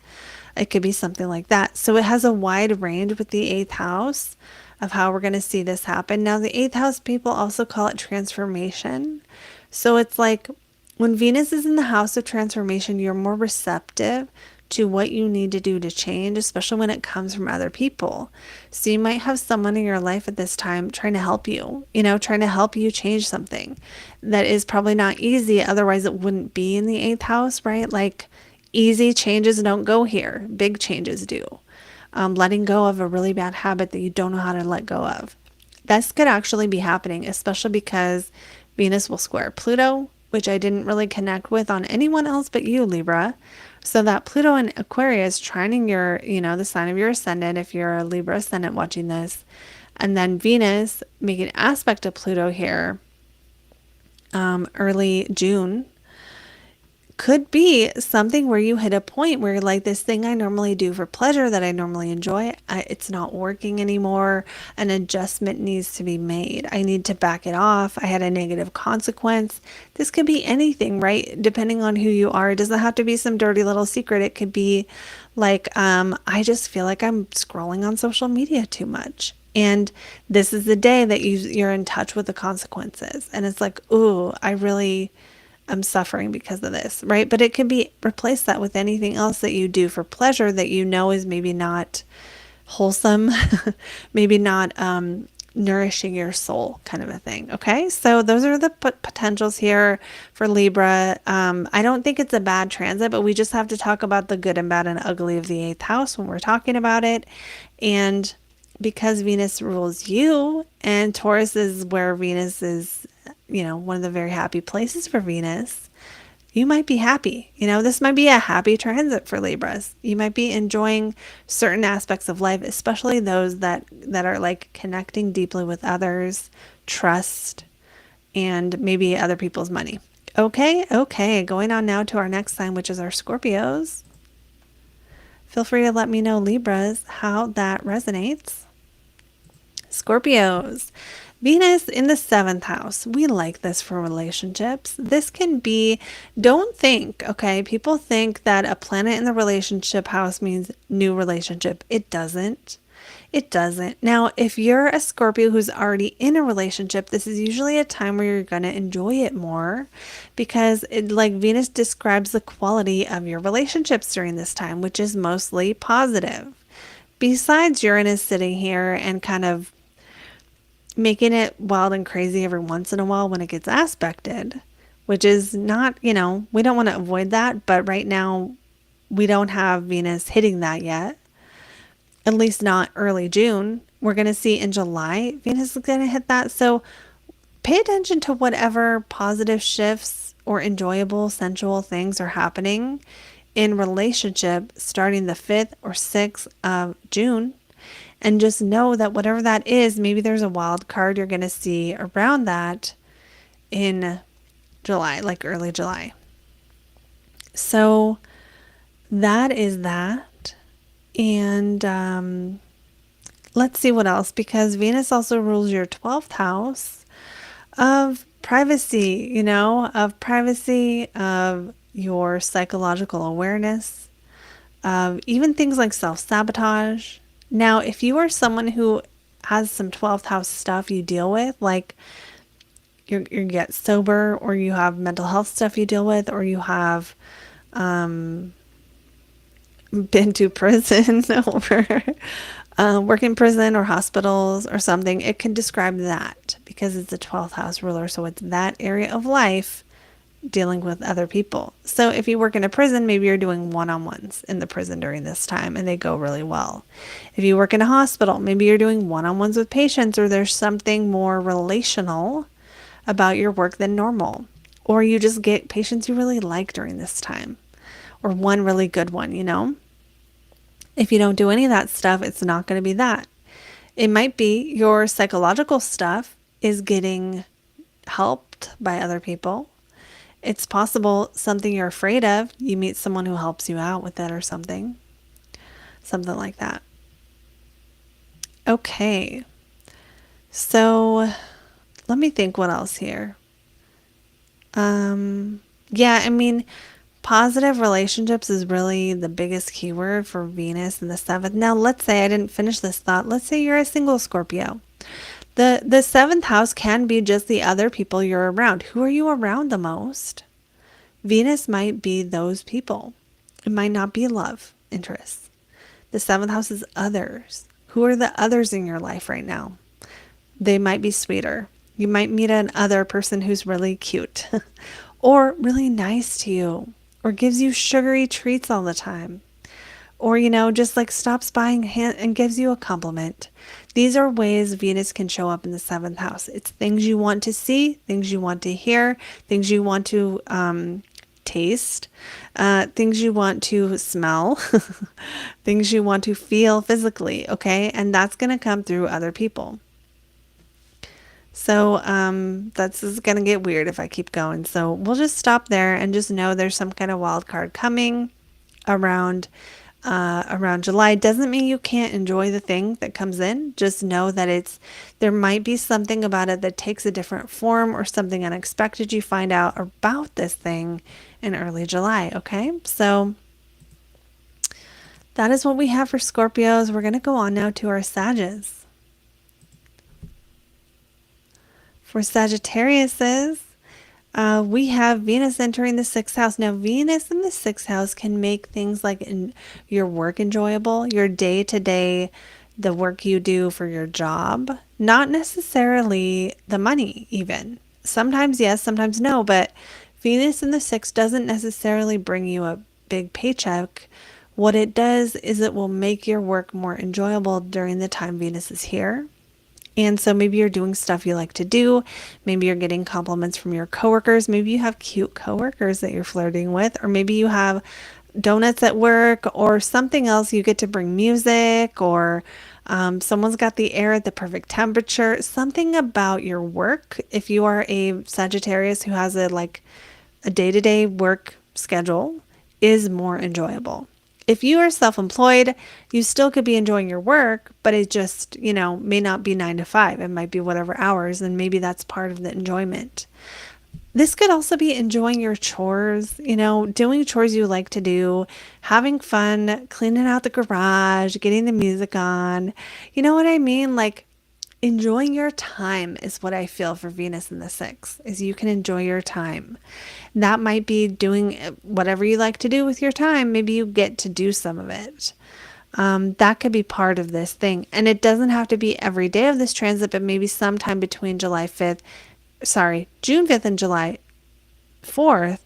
It could be something like that. So it has a wide range with the 8th house of how we're going to see this happen. Now, the 8th house people also call it transformation. So it's like when Venus is in the house of transformation, you're more receptive to what you need to do to change, especially when it comes from other people. So you might have someone in your life at this time trying to help you, trying to help you change something that is probably not easy. Otherwise, it wouldn't be in the 8th house, right? Like, easy changes don't go here. Big changes do. Letting go of a really bad habit that you don't know how to let go of. This could actually be happening, especially because Venus will square Pluto, which I didn't really connect with on anyone else but you, Libra. So that Pluto in Aquarius trining your, the sign of your ascendant, if you're a Libra ascendant watching this, and then Venus making aspect to Pluto here early June, could be something where you hit a point where you're like, this thing I normally do for pleasure that I normally enjoy, it's not working anymore. An adjustment needs to be made. I need to back it off. I had a negative consequence. This could be anything, right? Depending on who you are. It doesn't have to be some dirty little secret. It could be like, I just feel like I'm scrolling on social media too much. And this is the day that you're in touch with the consequences. And it's like, ooh, I'm suffering because of this, right? But it could be replace that with anything else that you do for pleasure that is maybe not wholesome, maybe not nourishing your soul, kind of a thing. Okay, so those are the potentials here for Libra. I don't think it's a bad transit, but we just have to talk about the good and bad and ugly of the 8th house when we're talking about it. And because Venus rules you, and Taurus is where Venus is, one of the very happy places for Venus, you might be happy. This might be a happy transit for Libras. You might be enjoying certain aspects of life, especially those that are like connecting deeply with others, trust, and maybe other people's money. Okay. Going on now to our next sign, which is our Scorpios. Feel free to let me know, Libras, how that resonates. Scorpios. Venus in the 7th house. We like this for relationships. This can be, don't think, okay? People think that a planet in the relationship house means new relationship. It doesn't. It doesn't. Now, if you're a Scorpio who's already in a relationship, this is usually a time where you're going to enjoy it more because Venus describes the quality of your relationships during this time, which is mostly positive. Besides, Uranus sitting here and kind of making it wild and crazy every once in a while when it gets aspected, which is not, we don't want to avoid that, but right now we don't have Venus hitting that yet, at least not early June. We're going to see in July, Venus is going to hit that. So pay attention to whatever positive shifts or enjoyable, sensual things are happening in relationship starting the 5th or 6th of June. And just know that whatever that is, maybe there's a wild card you're going to see around that in July, like early July. So that is that. And let's see what else, because Venus also rules your 12th house of privacy, of your psychological awareness, of even things like self-sabotage. Now, if you are someone who has some 12th house stuff you deal with, like you get sober, or you have mental health stuff you deal with, or you have been to prison or work in prison or hospitals or something, it can describe that because it's a 12th house ruler. So it's that area of life dealing with other people. So if you work in a prison, maybe you're doing one-on-ones in the prison during this time and they go really well. If you work in a hospital, maybe you're doing one-on-ones with patients, or there's something more relational about your work than normal. Or you just get patients you really like during this time, or one really good one, you know? If you don't do any of that stuff, it's not going to be that. It might be your psychological stuff is getting helped by other people. It's possible something you're afraid of, you meet someone who helps you out with it or something. Something like that. Okay. So let me think what else here. Yeah, I mean, positive relationships is really the biggest keyword for Venus in the seventh. Now, let's say I didn't finish this thought. Let's say you're a single Scorpio. The seventh house can be just the other people you're around. Who are you around the most? Venus might be those people. It might not be love interests. The seventh house is others. Who are the others in your life right now? They might be sweeter. You might meet another person who's really cute or really nice to you, or gives you sugary treats all the time, or, you know, just like stops by and gives you a compliment. These are ways Venus can show up in the seventh house. It's things you want to see, things you want to hear, things you want to taste, things you want to smell, things you want to feel physically, okay? And that's going to come through other people. So that's is going to get weird if I keep going. So we'll just stop there and just know there's some kind of wild card coming around July. Doesn't mean you can't enjoy the thing that comes in. Just know that there might be something about it that takes a different form, or something unexpected you find out about this thing in early July. Okay, so that is what we have for Scorpios. We're going to go on now to our Sages. For Sagittariuses, we have Venus entering the sixth house. Now, Venus in the sixth house can make things like your work enjoyable, your day-to-day, the work you do for your job, not necessarily the money even. Sometimes yes, sometimes no, but Venus in the sixth doesn't necessarily bring you a big paycheck. What it does is it will make your work more enjoyable during the time Venus is here. And so maybe you're doing stuff you like to do. Maybe you're getting compliments from your coworkers. Maybe you have cute coworkers that you're flirting with, or maybe you have donuts at work or something else. You get to bring music, or someone's got the air at the perfect temperature. Something about your work. If you are a Sagittarius who has a day-to-day work schedule, is more enjoyable. If you are self-employed, you still could be enjoying your work, but it just, may not be 9 to 5. It might be whatever hours, and maybe that's part of the enjoyment. This could also be enjoying your chores, doing chores you like to do, having fun, cleaning out the garage, getting the music on. You know what I mean? Like, enjoying your time is what I feel for Venus in the sixth, is you can enjoy your time. That might be doing whatever you like to do with your time. Maybe you get to do some of it. That could be part of this thing. And it doesn't have to be every day of this transit, but maybe sometime between June 5th and July 4th,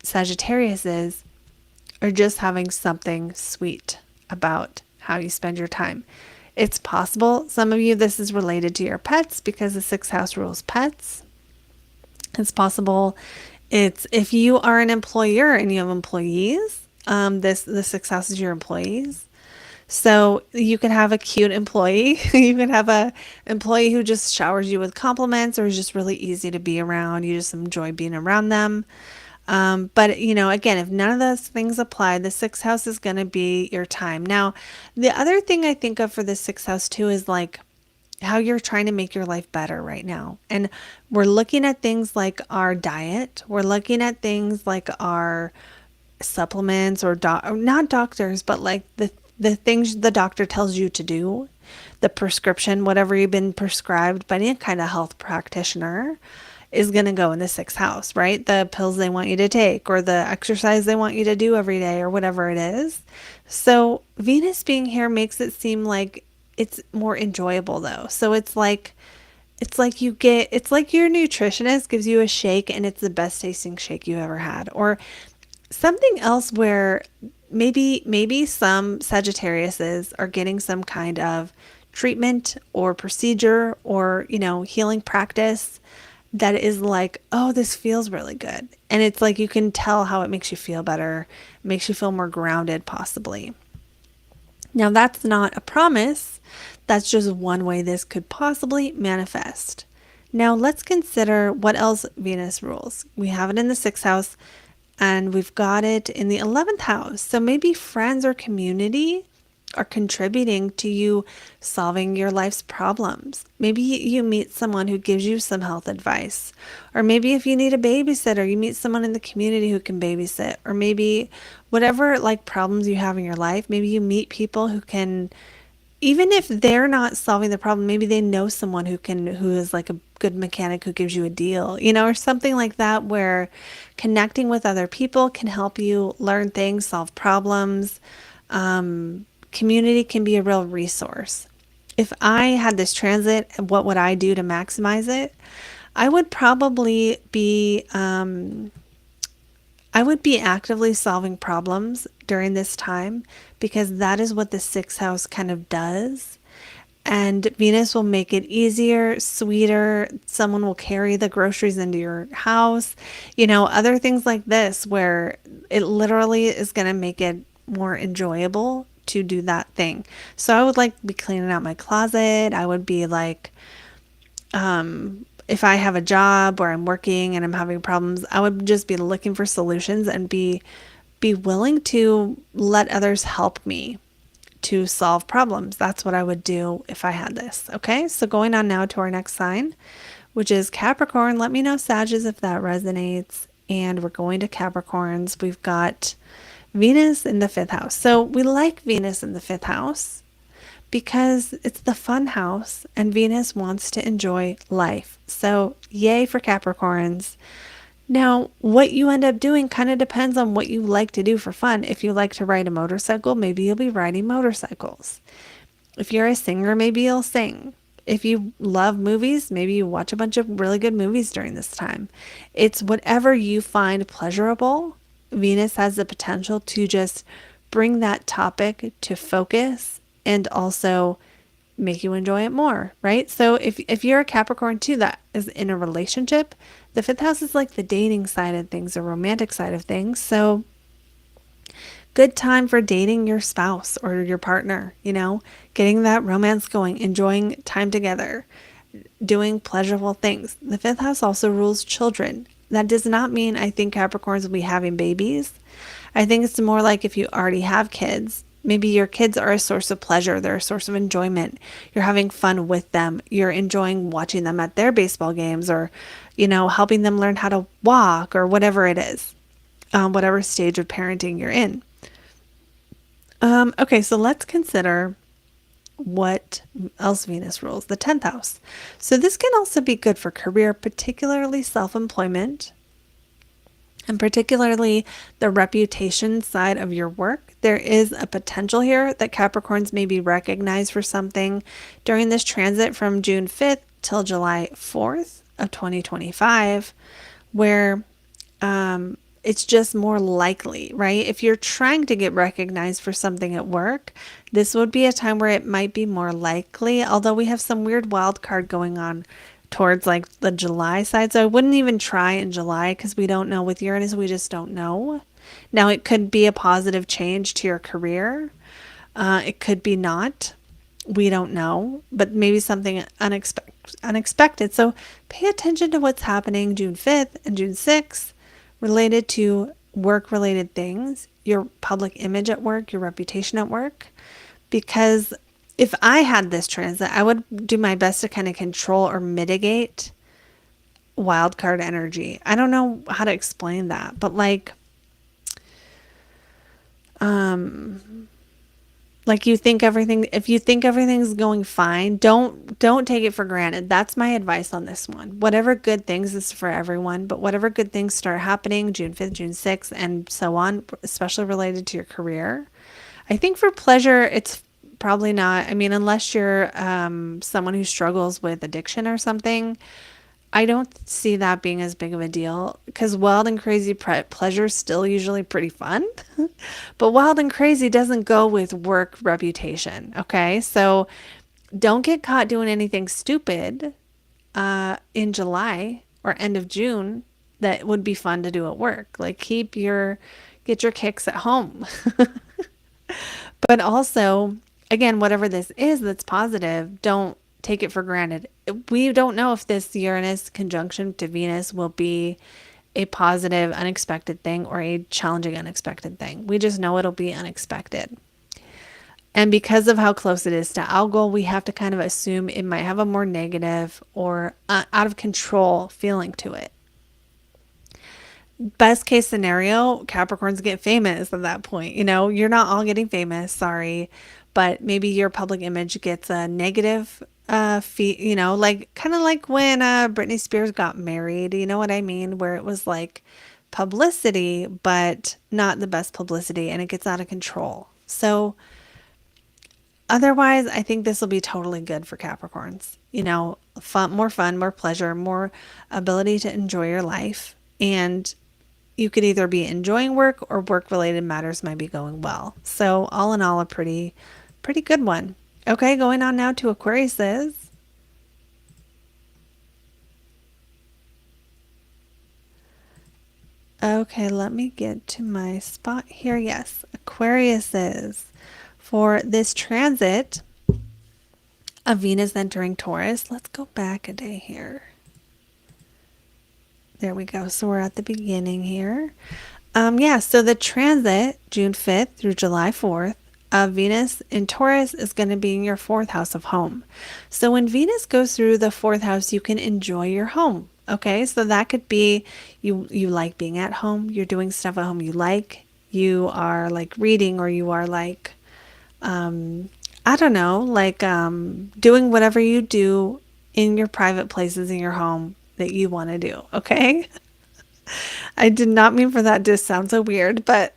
Sagittariuses are just having something sweet about how you spend your time. It's possible some of you, this is related to your pets because the sixth house rules pets. It's possible it's if you are an employer and you have employees, the sixth house is your employees. So you could have a cute employee. You could have a employee who just showers you with compliments, or is just really easy to be around. You just enjoy being around them. But again, if none of those things apply, the sixth house is going to be your time. Now, the other thing I think of for the sixth house too is like how you're trying to make your life better right now. And we're looking at things like our diet. We're looking at things like our supplements, or not doctors, but like the things the doctor tells you to do, the prescription, whatever you've been prescribed by any kind of health practitioner, is going to go in the sixth house, right? The pills they want you to take, or the exercise they want you to do every day, or whatever it is. So Venus being here makes it seem like it's more enjoyable though. So it's like it's like it's like your nutritionist gives you a shake and it's the best tasting shake you ever had. Or something else where maybe some Sagittariuses are getting some kind of treatment or procedure or, healing practice that is like, oh, this feels really good. And it's like you can tell how it makes you feel better, makes you feel more grounded, possibly. Now, that's not a promise. That's just one way this could possibly manifest. Now, let's consider what else Venus rules. We have it in the sixth house and we've got it in the 11th house. So maybe friends or community are contributing to you solving your life's problems. Maybe you meet someone who gives you some health advice. Or maybe if you need a babysitter, you meet someone in the community who can babysit. Or maybe whatever like problems you have in your life, maybe you meet people who can, even if they're not solving the problem, maybe they know someone who is like a good mechanic who gives you a deal, or something like that, where connecting with other people can help you learn things, solve problems. Community can be a real resource. If I had this transit, what would I do to maximize it? I would probably be actively solving problems during this time, because that is what the sixth house kind of does. And Venus will make it easier, sweeter. Someone will carry the groceries into your house, other things like this, where it literally is going to make it more enjoyable to do that thing. So I would like be cleaning out my closet. I would be like, if I have a job where I'm working and I'm having problems, I would just be looking for solutions and be willing to let others help me to solve problems. That's what I would do if I had this. Okay, so going on now to our next sign, which is Capricorn. Let me know, Sagittarius, if that resonates. And we're going to Capricorns. We've got Venus in the fifth house. So we like Venus in the fifth house because it's the fun house and Venus wants to enjoy life. So yay for Capricorns. Now, what you end up doing kind of depends on what you like to do for fun. If you like to ride a motorcycle, maybe you'll be riding motorcycles. If you're a singer, maybe you'll sing. If you love movies, maybe you watch a bunch of really good movies during this time. It's whatever you find pleasurable. Venus has the potential to just bring that topic to focus and also make you enjoy it more, right? So if you're a Capricorn too that is in a relationship, the fifth house is like the dating side of things, the romantic side of things. So good time for dating your spouse or your partner, getting that romance going, enjoying time together, doing pleasurable things. The fifth house also rules children. That does not mean I think Capricorns will be having babies. I think it's more like if you already have kids, maybe your kids are a source of pleasure. They're a source of enjoyment. You're having fun with them. You're enjoying watching them at their baseball games or, helping them learn how to walk or whatever it is, whatever stage of parenting you're in. Okay, so let's consider what else Venus rules, the 10th house. So this can also be good for career, particularly self-employment, and particularly the reputation side of your work. There is a potential here that Capricorns may be recognized for something during this transit from June 5th till July 4th of 2025, where it's just more likely, right? If you're trying to get recognized for something at work, this would be a time where it might be more likely, although we have some weird wild card going on towards like the July side. So I wouldn't even try in July because we don't know with Uranus, we just don't know. Now it could be a positive change to your career. It could be not. We don't know, but maybe something unexpected. So pay attention to what's happening June 5th and June 6th related to work-related things, your public image at work, your reputation at work. Because if I had this transit, I would do my best to kind of control or mitigate wildcard energy. I don't know how to explain that, but like you think everything, if you think everything's going fine, don't take it for granted. That's my advice on this one. Whatever good things is for everyone, but whatever good things start happening June 5th, June 6th, and so on, especially related to your career. I think for pleasure, it's probably not. I mean, unless you're someone who struggles with addiction or something, I don't see that being as big of a deal because wild and crazy pleasure is still usually pretty fun. But wild and crazy doesn't go with work reputation. Okay. So don't get caught doing anything stupid in July or end of June that would be fun to do at work. Like get your kicks at home. But also, again, whatever this is that's positive, don't take it for granted. We don't know if this Uranus conjunction to Venus will be a positive, unexpected thing or a challenging, unexpected thing. We just know it'll be unexpected. And because of how close it is to Algol, we have to kind of assume it might have a more negative or out of control feeling to it. Best case scenario, Capricorns get famous at that point. You know, you're not all getting famous, sorry, but maybe your public image gets a negative feed, you know, like kind of like when Britney Spears got married, you know what I mean? Where it was like publicity, but not the best publicity and it gets out of control. So otherwise, I think this will be totally good for Capricorns. You know, fun, more pleasure, more ability to enjoy your life. And you could either be enjoying work or work related matters might be going well. So all in all, a pretty good one. Okay, going on now to Aquariuses. Okay, let me get to my spot here. Yes, Aquariuses. For this transit of Venus entering Taurus, let's go back a day here. There we go. So we're at the beginning here. Yeah, so the transit, June 5th through July 4th, of Venus in Taurus is going to be in your fourth house of home. So when Venus goes through the fourth house, you can enjoy your home. Okay, so that could be you like being at home, you're doing stuff at home you like, you are like reading, or you are like I don't know, like doing whatever you do in your private places in your home that you want to do. Okay. I did not mean for that to sound so weird, but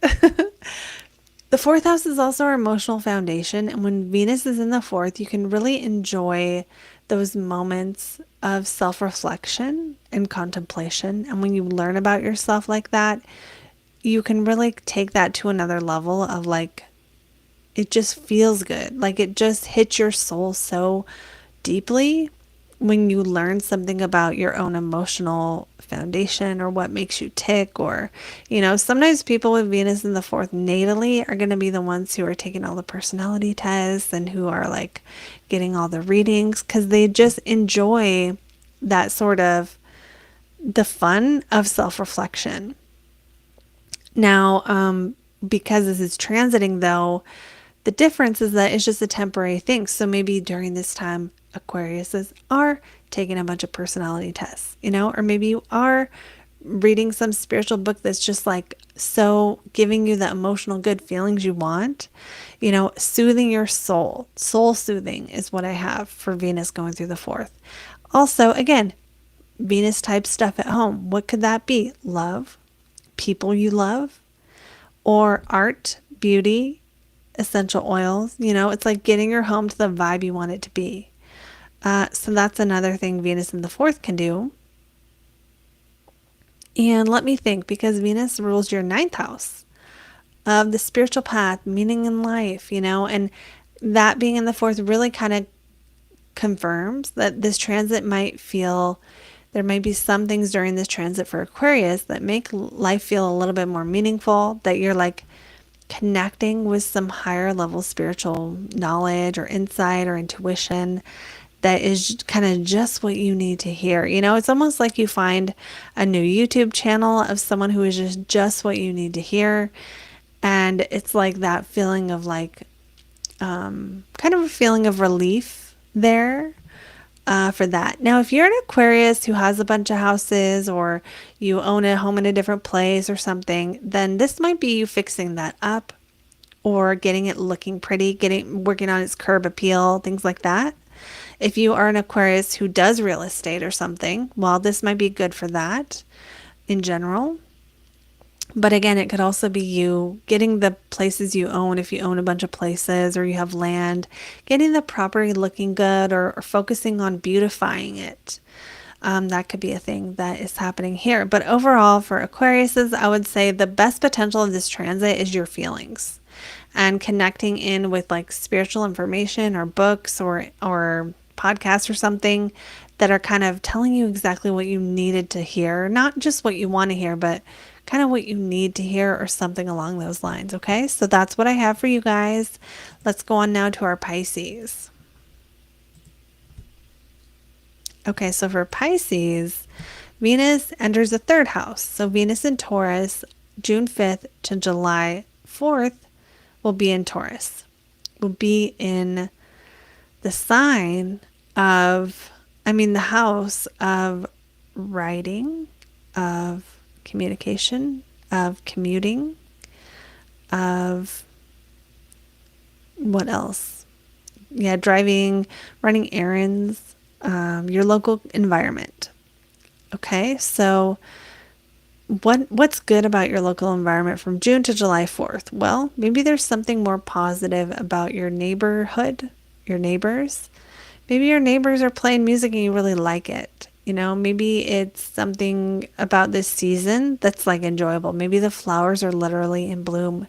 the fourth house is also our emotional foundation. And when Venus is in the fourth, you can really enjoy those moments of self reflection and contemplation. And when you learn about yourself like that, you can really take that to another level of like, it just feels good. Like it just hits your soul so deeply when you learn something about your own emotional foundation or what makes you tick, or, you know, sometimes people with Venus in the fourth natally are going to be the ones who are taking all the personality tests and who are like getting all the readings because they just enjoy that sort of the fun of self-reflection. Now, because this is transiting though, the difference is that it's just a temporary thing. So maybe during this time, Aquariuses are taking a bunch of personality tests, you know, or maybe you are reading some spiritual book that's just like so giving you the emotional good feelings you want, you know, soothing your soul. Soul soothing is what I have for Venus going through the fourth. Also, again, Venus type stuff at home. What could that be? Love, people you love, or art, beauty, essential oils. You know, it's like getting your home to the vibe you want it to be. So that's another thing Venus in the fourth can do. And let me think, because Venus rules your ninth house of the spiritual path, meaning in life, you know, and that being in the fourth really kind of confirms that this transit might feel, there might be some things during this transit for Aquarius that make life feel a little bit more meaningful, that you're like connecting with some higher level spiritual knowledge or insight or intuition that is kind of just what you need to hear. You know, it's almost like you find a new YouTube channel of someone who is just what you need to hear. And it's like that feeling of like, kind of a feeling of relief there for that. Now, if you're an Aquarius who has a bunch of houses or you own a home in a different place or something, then this might be you fixing that up or getting it looking pretty, working on its curb appeal, things like that. If you are an Aquarius who does real estate or something, well, this might be good for that in general. But again, it could also be you getting the places you own, if you own a bunch of places or you have land, getting the property looking good, or focusing on beautifying it. That could be a thing that is happening here. But overall, for Aquariuses, I would say the best potential of this transit is your feelings and connecting in with like spiritual information or books or podcasts or something that are kind of telling you exactly what you needed to hear, not just what you want to hear, but kind of what you need to hear or something along those lines. Okay, so that's what I have for you guys. Let's go on now to our Pisces. Okay, so for Pisces, Venus enters the third house. So Venus in Taurus, June 5th to July 4th, will be in Taurus. Will be in the sign of, the house of writing, of communication, of commuting, of what else? Yeah, driving, running errands, your local environment. Okay, so what's good about your local environment from June to July 4th? Well, maybe there's something more positive about your neighborhood, your neighbors. Maybe your neighbors are playing music and you really like it. Maybe it's something about this season that's like enjoyable. Maybe the flowers are literally in bloom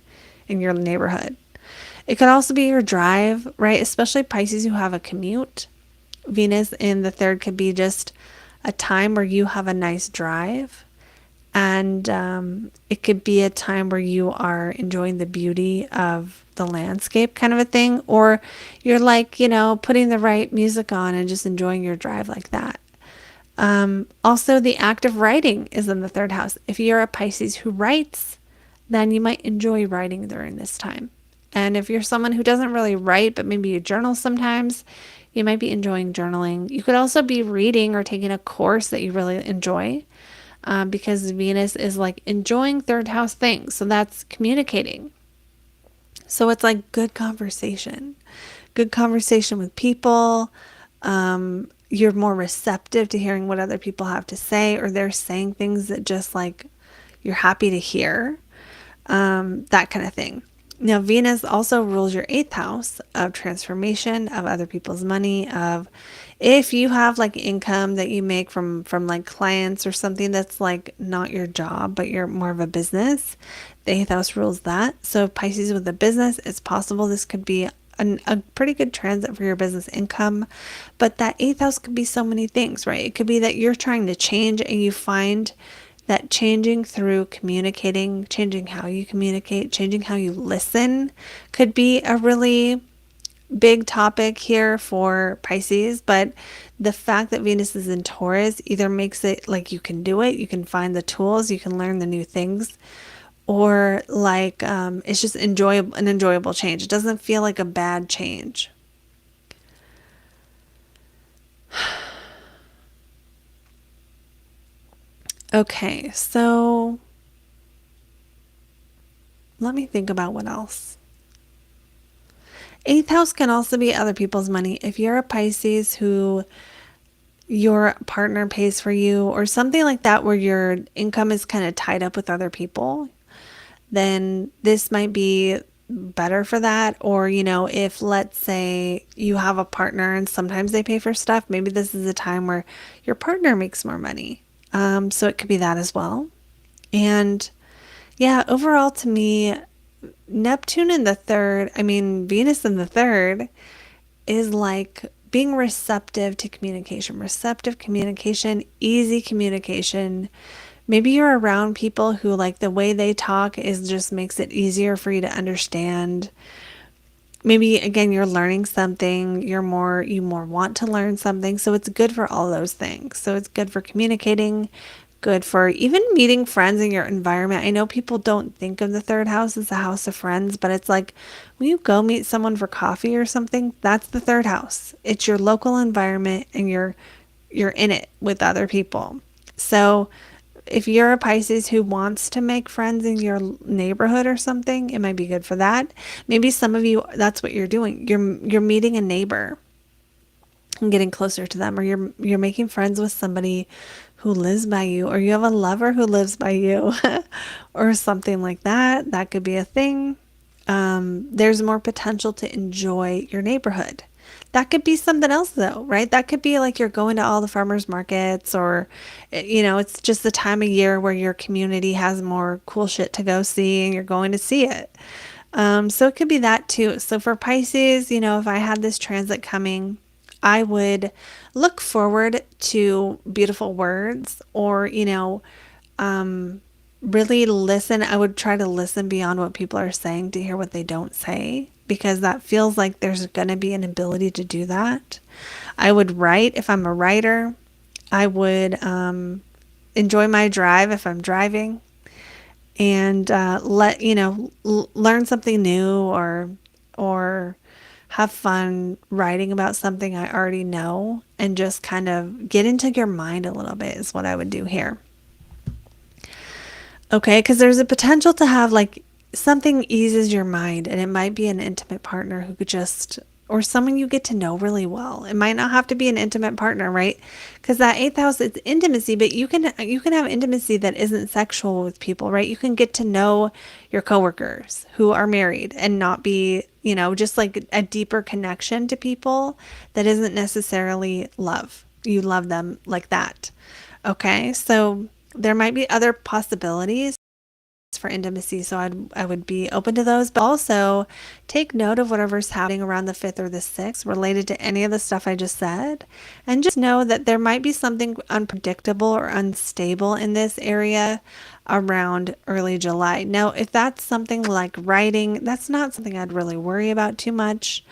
in your neighborhood. It could also be your drive, right? Especially Pisces who have a commute. Venus in the third could be just a time where you have a nice drive. And it could be a time where you are enjoying the beauty of the landscape, kind of a thing. Or you're like, putting the right music on and just enjoying your drive like that. Also, the act of writing is in the third house. If you're a Pisces who writes, then you might enjoy writing during this time. And if you're someone who doesn't really write, but maybe you journal sometimes, you might be enjoying journaling. You could also be reading or taking a course that you really enjoy. Because Venus is like enjoying third house things. So that's communicating. So it's like good conversation with people. You're more receptive to hearing what other people have to say, or they're saying things that just like you're happy to hear. That kind of thing. Now, Venus also rules your 8th house of transformation, of other people's money, of if you have like income that you make from like clients or something that's like not your job, but you're more of a business, the 8th house rules that. So Pisces with a business, it's possible this could be a pretty good transit for your business income. But that 8th house could be so many things, right? It could be that you're trying to change and you find that changing through communicating, changing how you communicate, changing how you listen could be a really big topic here for Pisces. But the fact that Venus is in Taurus either makes it like you can do it, you can find the tools, you can learn the new things, or like it's just an enjoyable change. It doesn't feel like a bad change. Okay, so let me think about what else. 8th house can also be other people's money. If you're a Pisces who your partner pays for you or something like that, where your income is kind of tied up with other people, then this might be better for that. Or, if let's say you have a partner and sometimes they pay for stuff, maybe this is a time where your partner makes more money. So it could be that as well. And yeah, overall to me, Neptune in the third, Venus in the third is like being receptive to communication, easy communication. Maybe you're around people who like the way they talk is just makes it easier for you to understand. Maybe again, you're learning something, you more want to learn something. So it's good for all those things. So it's good for communicating, good for even meeting friends in your environment. I know people don't think of the third house as a house of friends, but it's like when you go meet someone for coffee or something, that's the third house. It's your local environment and you're in it with other people. So if you're a Pisces who wants to make friends in your neighborhood or something, it might be good for that. Maybe some of you, that's what you're doing. You're meeting a neighbor and getting closer to them, or you're making friends with somebody who lives by you, or you have a lover who lives by you, or something like that. That could be a thing. There's more potential to enjoy your neighborhood. That could be something else though, right? That could be like you're going to all the farmers markets, or, it's just the time of year where your community has more cool shit to go see and you're going to see it. So it could be that too. So for Pisces, if I had this transit coming, I would look forward to beautiful words, or, really listen. I would try to listen beyond what people are saying to hear what they don't say, because that feels like there's going to be an ability to do that. I would write if I'm a writer. I would enjoy my drive if I'm driving, and learn something new, or have fun writing about something I already know, and just kind of get into your mind a little bit is what I would do here. Okay, because there's a potential to have like something eases your mind, and it might be an intimate partner who could just, or someone you get to know really well. It might not have to be an intimate partner, right? Because that eighth house, it's intimacy, but you can have intimacy that isn't sexual with people, right? You can get to know your coworkers who are married and not be, just like a deeper connection to people that isn't necessarily love. You love them like that. Okay, so there might be other possibilities for intimacy, so I would be open to those, but also take note of whatever's happening around the 5th or the 6th related to any of the stuff I just said, and just know that there might be something unpredictable or unstable in this area around early July. Now, if that's something like writing, that's not something I'd really worry about too much.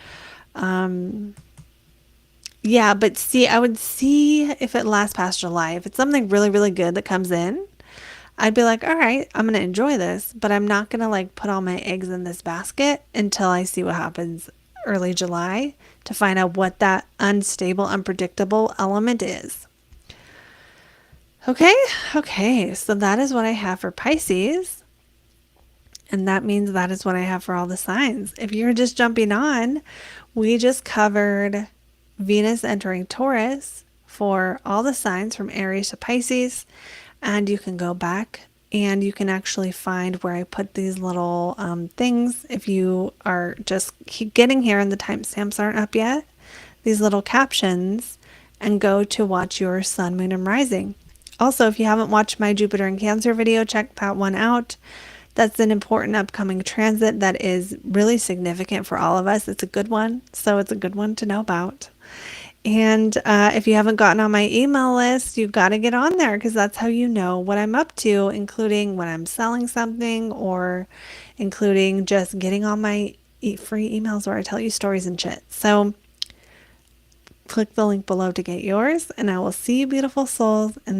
Yeah, but see, I would see if it lasts past July. If it's something really, really good that comes in, I'd be like, all right, I'm going to enjoy this, but I'm not going to like put all my eggs in this basket until I see what happens early July to find out what that unstable, unpredictable element is. Okay, okay, so that is what I have for Pisces. And that means that is what I have for all the signs. If you're just jumping on, we just covered Venus entering Taurus for all the signs from Aries to Pisces. And you can go back and you can actually find where I put these little things. If you are just getting here and the timestamps aren't up yet, these little captions, and go to watch your sun, moon, and rising. Also, if you haven't watched my Jupiter and Cancer video, check that one out. That's an important upcoming transit that is really significant for all of us. It's a good one, so it's a good one to know about. And if you haven't gotten on my email list, you've got to get on there, because that's how you know what I'm up to, including when I'm selling something, or including just getting on my free emails where I tell you stories and shit. So click the link below to get yours, and I will see you, beautiful souls. And